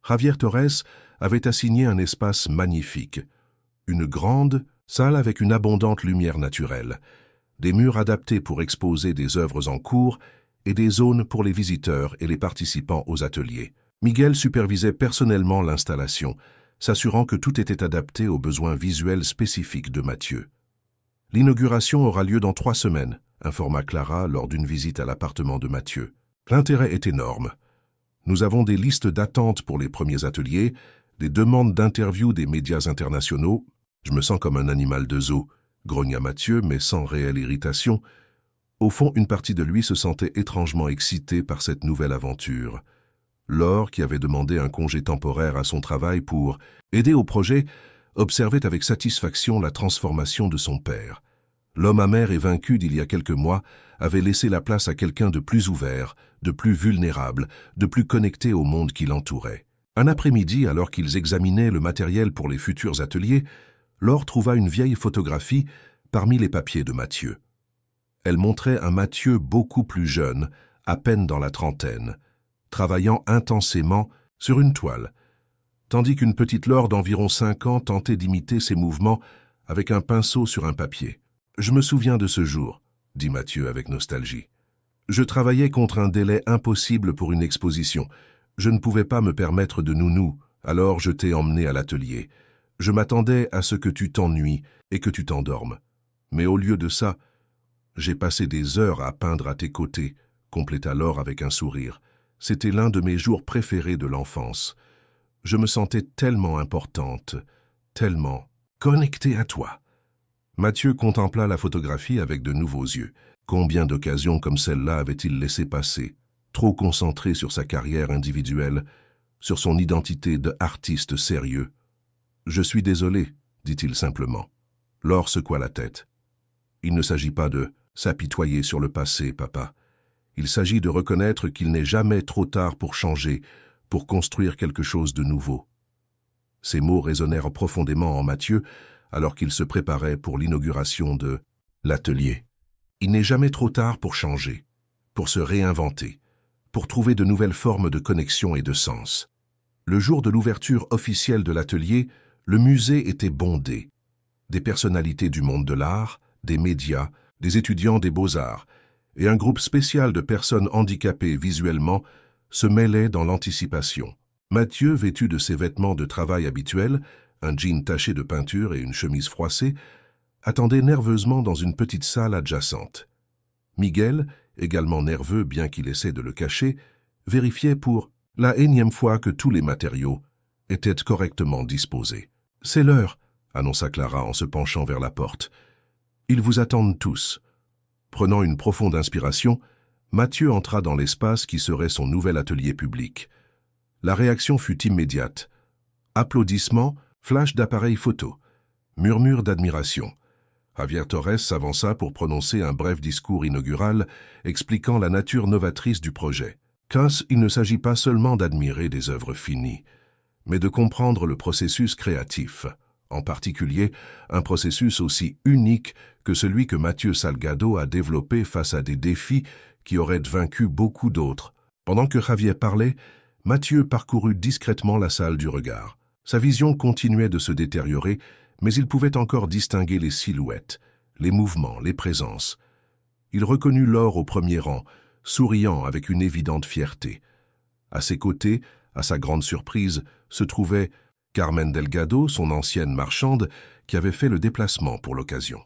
Javier Torres avait assigné un espace magnifique, une grande salle avec une abondante lumière naturelle, des murs adaptés pour exposer des œuvres en cours et des zones pour les visiteurs et les participants aux ateliers. Miguel supervisait personnellement l'installation, s'assurant que tout était adapté aux besoins visuels spécifiques de Mathieu. L'inauguration aura lieu dans 3 semaines, informa Clara lors d'une visite à l'appartement de Mathieu. L'intérêt est énorme. Nous avons des listes d'attente pour les premiers ateliers, des demandes d'interview des médias internationaux. Je me sens comme un animal de zoo, grogna Mathieu, mais sans réelle irritation. Au fond, une partie de lui se sentait étrangement excitée par cette nouvelle aventure. Laure, qui avait demandé un congé temporaire à son travail pour aider au projet, observait avec satisfaction la transformation de son père. L'homme amer et vaincu d'il y a quelques mois avait laissé la place à quelqu'un de plus ouvert, de plus vulnérable, de plus connecté au monde qui l'entourait. Un après-midi, alors qu'ils examinaient le matériel pour les futurs ateliers, Laure trouva une vieille photographie parmi les papiers de Mathieu. Elle montrait un Mathieu beaucoup plus jeune, à peine dans la trentaine, travaillant intensément sur une toile, tandis qu'une petite Laure d'environ 5 ans tentait d'imiter ses mouvements avec un pinceau sur un papier. « Je me souviens de ce jour », dit Mathieu avec nostalgie. « Je travaillais contre un délai impossible pour une exposition. Je ne pouvais pas me permettre de nounou, alors je t'ai emmené à l'atelier. Je m'attendais à ce que tu t'ennuies et que tu t'endormes. Mais au lieu de ça, j'ai passé des heures à peindre à tes côtés, » compléta Laure avec un sourire. « C'était l'un de mes jours préférés de l'enfance. Je me sentais tellement importante, tellement connectée à toi. » Mathieu contempla la photographie avec de nouveaux yeux. Combien d'occasions comme celle-là avait-il laissé passer, trop concentré sur sa carrière individuelle, sur son identité d'artiste sérieux. « Je suis désolé, » dit-il simplement. Laure secoua la tête. « Il ne s'agit pas de s'apitoyer sur le passé, papa. Il s'agit de reconnaître qu'il n'est jamais trop tard pour changer, pour construire quelque chose de nouveau. » Ces mots résonnèrent profondément en Mathieu alors qu'il se préparait pour l'inauguration de l'atelier. Il n'est jamais trop tard pour changer, pour se réinventer, pour trouver de nouvelles formes de connexion et de sens. Le jour de l'ouverture officielle de l'atelier, le musée était bondé. Des personnalités du monde de l'art, des médias, des étudiants des beaux-arts et un groupe spécial de personnes handicapées visuellement se mêlaient dans l'anticipation. Mathieu, vêtu de ses vêtements de travail habituels, un jean taché de peinture et une chemise froissée, attendait nerveusement dans une petite salle adjacente. Miguel, également nerveux bien qu'il essaie de le cacher, vérifiait pour la énième fois que tous les matériaux étaient correctement disposés. « C'est l'heure », annonça Clara en se penchant vers la porte. « Ils vous attendent tous. » Prenant une profonde inspiration, Mathieu entra dans l'espace qui serait son nouvel atelier public. La réaction fut immédiate. Applaudissements, flash d'appareils photo, murmures d'admiration. Javier Torres s'avança pour prononcer un bref discours inaugural expliquant la nature novatrice du projet. Car il ne s'agit pas seulement d'admirer des œuvres finies, mais de comprendre le processus créatif, en particulier un processus aussi unique que celui que Mathieu Salgado a développé face à des défis qui auraient vaincu beaucoup d'autres. Pendant que Javier parlait, Mathieu parcourut discrètement la salle du regard. Sa vision continuait de se détériorer, mais il pouvait encore distinguer les silhouettes, les mouvements, les présences. Il reconnut Laure au premier rang, souriant avec une évidente fierté. À ses côtés, à sa grande surprise, se trouvait Carmen Delgado, son ancienne marchande, qui avait fait le déplacement pour l'occasion.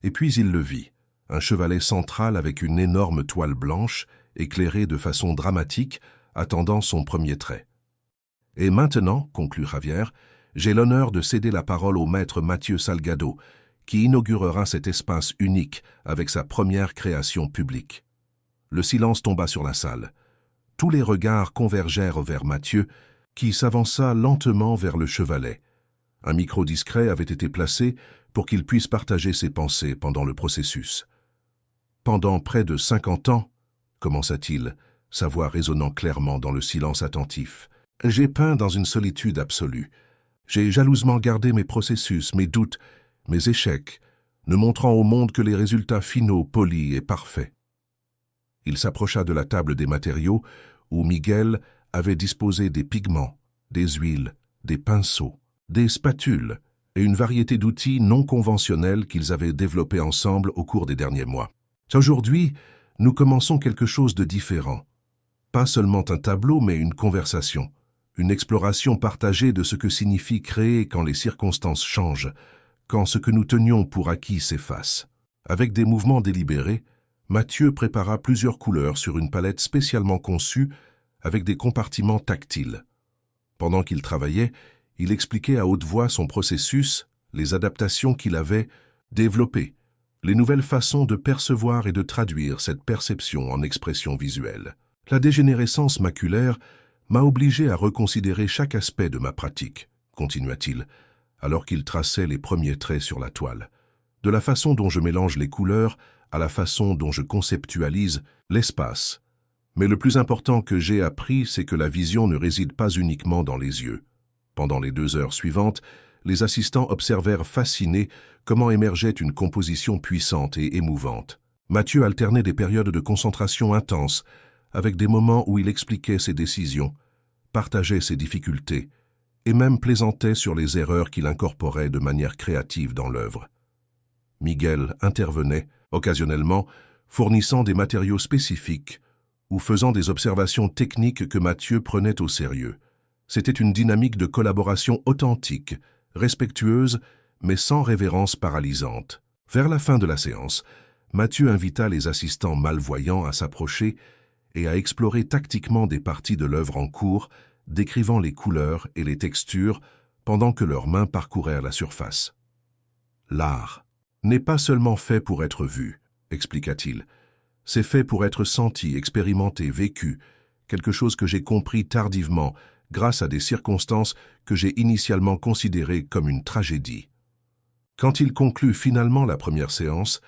Et puis il le vit, un chevalet central avec une énorme toile blanche, éclairée de façon dramatique, attendant son premier trait. « Et maintenant, conclut Javier, j'ai l'honneur de céder la parole au maître Mathieu Salgado, qui inaugurera cet espace unique avec sa première création publique. » Le silence tomba sur la salle. Tous les regards convergèrent vers Mathieu, qui s'avança lentement vers le chevalet. Un micro discret avait été placé pour qu'il puisse partager ses pensées pendant le processus. « Pendant près de 50 ans, commença-t-il, sa voix résonnant clairement dans le silence attentif, j'ai peint dans une solitude absolue. J'ai jalousement gardé mes processus, mes doutes, mes échecs, ne montrant au monde que les résultats finaux, polis et parfaits. » Il s'approcha de la table des matériaux où Miguel avait disposé des pigments, des huiles, des pinceaux, des spatules et une variété d'outils non conventionnels qu'ils avaient développés ensemble au cours des derniers mois. Aujourd'hui, nous commençons quelque chose de différent. Pas seulement un tableau, mais une conversation. Une exploration partagée de ce que signifie créer quand les circonstances changent, quand ce que nous tenions pour acquis s'efface. Avec des mouvements délibérés, Mathieu prépara plusieurs couleurs sur une palette spécialement conçue avec des compartiments tactiles. Pendant qu'il travaillait, il expliquait à haute voix son processus, les adaptations qu'il avait développées, les nouvelles façons de percevoir et de traduire cette perception en expression visuelle. La dégénérescence maculaire m'a obligé à reconsidérer chaque aspect de ma pratique, continua-t-il, alors qu'il traçait les premiers traits sur la toile. De la façon dont je mélange les couleurs à la façon dont je conceptualise l'espace. Mais le plus important que j'ai appris, c'est que la vision ne réside pas uniquement dans les yeux. Pendant les 2 heures suivantes, les assistants observèrent fascinés comment émergeait une composition puissante et émouvante. Mathieu alternait des périodes de concentration intense, avec des moments où il expliquait ses décisions, partageait ses difficultés, et même plaisantait sur les erreurs qu'il incorporait de manière créative dans l'œuvre. Miguel intervenait, occasionnellement, fournissant des matériaux spécifiques ou faisant des observations techniques que Mathieu prenait au sérieux. C'était une dynamique de collaboration authentique, respectueuse, mais sans révérence paralysante. Vers la fin de la séance, Mathieu invita les assistants malvoyants à s'approcher et à explorer tactiquement des parties de l'œuvre en cours, décrivant les couleurs et les textures pendant que leurs mains parcourèrent la surface. L'art n'est pas seulement fait pour être vu, expliqua-t-il. C'est fait pour être senti, expérimenté, vécu, quelque chose que j'ai compris tardivement grâce à des circonstances que j'ai initialement considérées comme une tragédie. Quand il conclut finalement la première séance,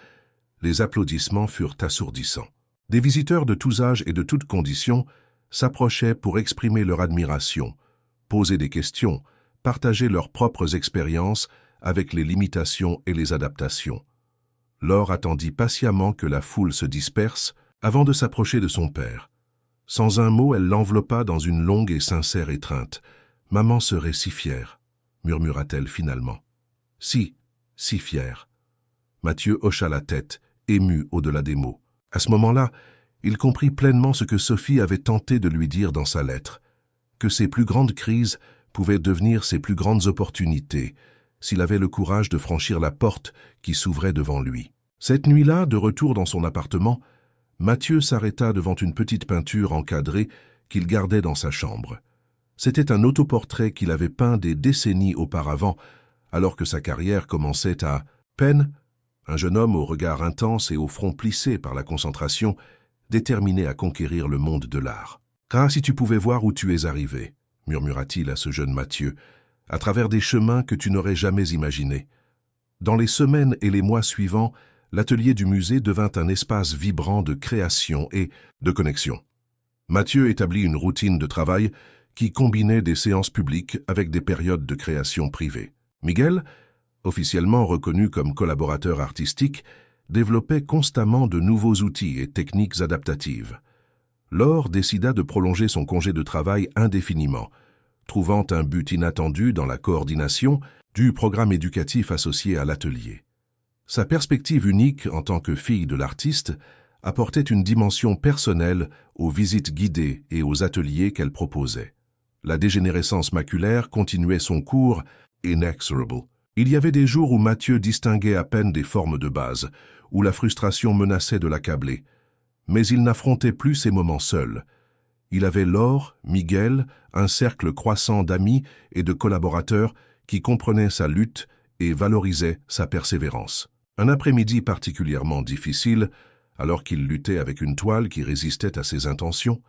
les applaudissements furent assourdissants. Des visiteurs de tous âges et de toutes conditions s'approchaient pour exprimer leur admiration, poser des questions, partager leurs propres expériences avec les limitations et les adaptations. Laure attendit patiemment que la foule se disperse avant de s'approcher de son père. Sans un mot, elle l'enveloppa dans une longue et sincère étreinte. « Maman serait si fière », murmura-t-elle finalement. « Si fière. » Mathieu hocha la tête, ému au-delà des mots. À ce moment-là, il comprit pleinement ce que Sophie avait tenté de lui dire dans sa lettre, que ses plus grandes crises pouvaient devenir ses plus grandes opportunités, s'il avait le courage de franchir la porte qui s'ouvrait devant lui. Cette nuit-là, de retour dans son appartement, Mathieu s'arrêta devant une petite peinture encadrée qu'il gardait dans sa chambre. C'était un autoportrait qu'il avait peint des décennies auparavant, alors que sa carrière commençait à peine. Un jeune homme au regard intense et au front plissé par la concentration, déterminé à conquérir le monde de l'art. « Ah, si tu pouvais voir où tu es arrivé », murmura-t-il à ce jeune Mathieu, à travers des chemins que tu n'aurais jamais imaginés. Dans les semaines et les mois suivants, l'atelier du musée devint un espace vibrant de création et de connexion. Mathieu établit une routine de travail qui combinait des séances publiques avec des périodes de création privée. Miguel, officiellement reconnu comme collaborateur artistique, développait constamment de nouveaux outils et techniques adaptatives. Laure décida de prolonger son congé de travail indéfiniment, trouvant un but inattendu dans la coordination du programme éducatif associé à l'atelier. Sa perspective unique en tant que fille de l'artiste apportait une dimension personnelle aux visites guidées et aux ateliers qu'elle proposait. La dégénérescence maculaire continuait son cours inexorable. Il y avait des jours où Mathieu distinguait à peine des formes de base, où la frustration menaçait de l'accabler. Mais il n'affrontait plus ces moments seul. Il avait Laure, Miguel, un cercle croissant d'amis et de collaborateurs qui comprenaient sa lutte et valorisaient sa persévérance. Un après-midi particulièrement difficile, alors qu'il luttait avec une toile qui résistait à ses intentions,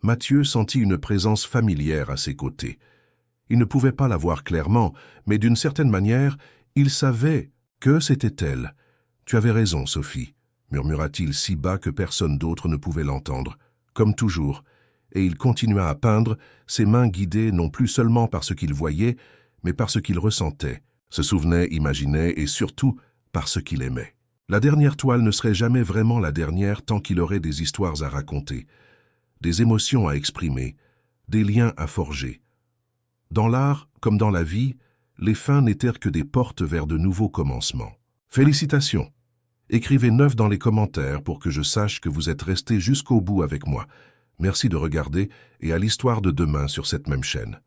Mathieu sentit une présence familière à ses côtés. Il ne pouvait pas la voir clairement, mais d'une certaine manière, il savait que c'était elle. « Tu avais raison, Sophie », murmura-t-il si bas que personne d'autre ne pouvait l'entendre, comme toujours, et il continua à peindre, ses mains guidées non plus seulement par ce qu'il voyait, mais par ce qu'il ressentait, se souvenait, imaginait et surtout par ce qu'il aimait. La dernière toile ne serait jamais vraiment la dernière tant qu'il aurait des histoires à raconter, des émotions à exprimer, des liens à forger. Dans l'art, comme dans la vie, les fins n'étaient que des portes vers de nouveaux commencements. Félicitations! Écrivez 9 dans les commentaires pour que je sache que vous êtes resté jusqu'au bout avec moi. Merci de regarder et à l'histoire de demain sur cette même chaîne.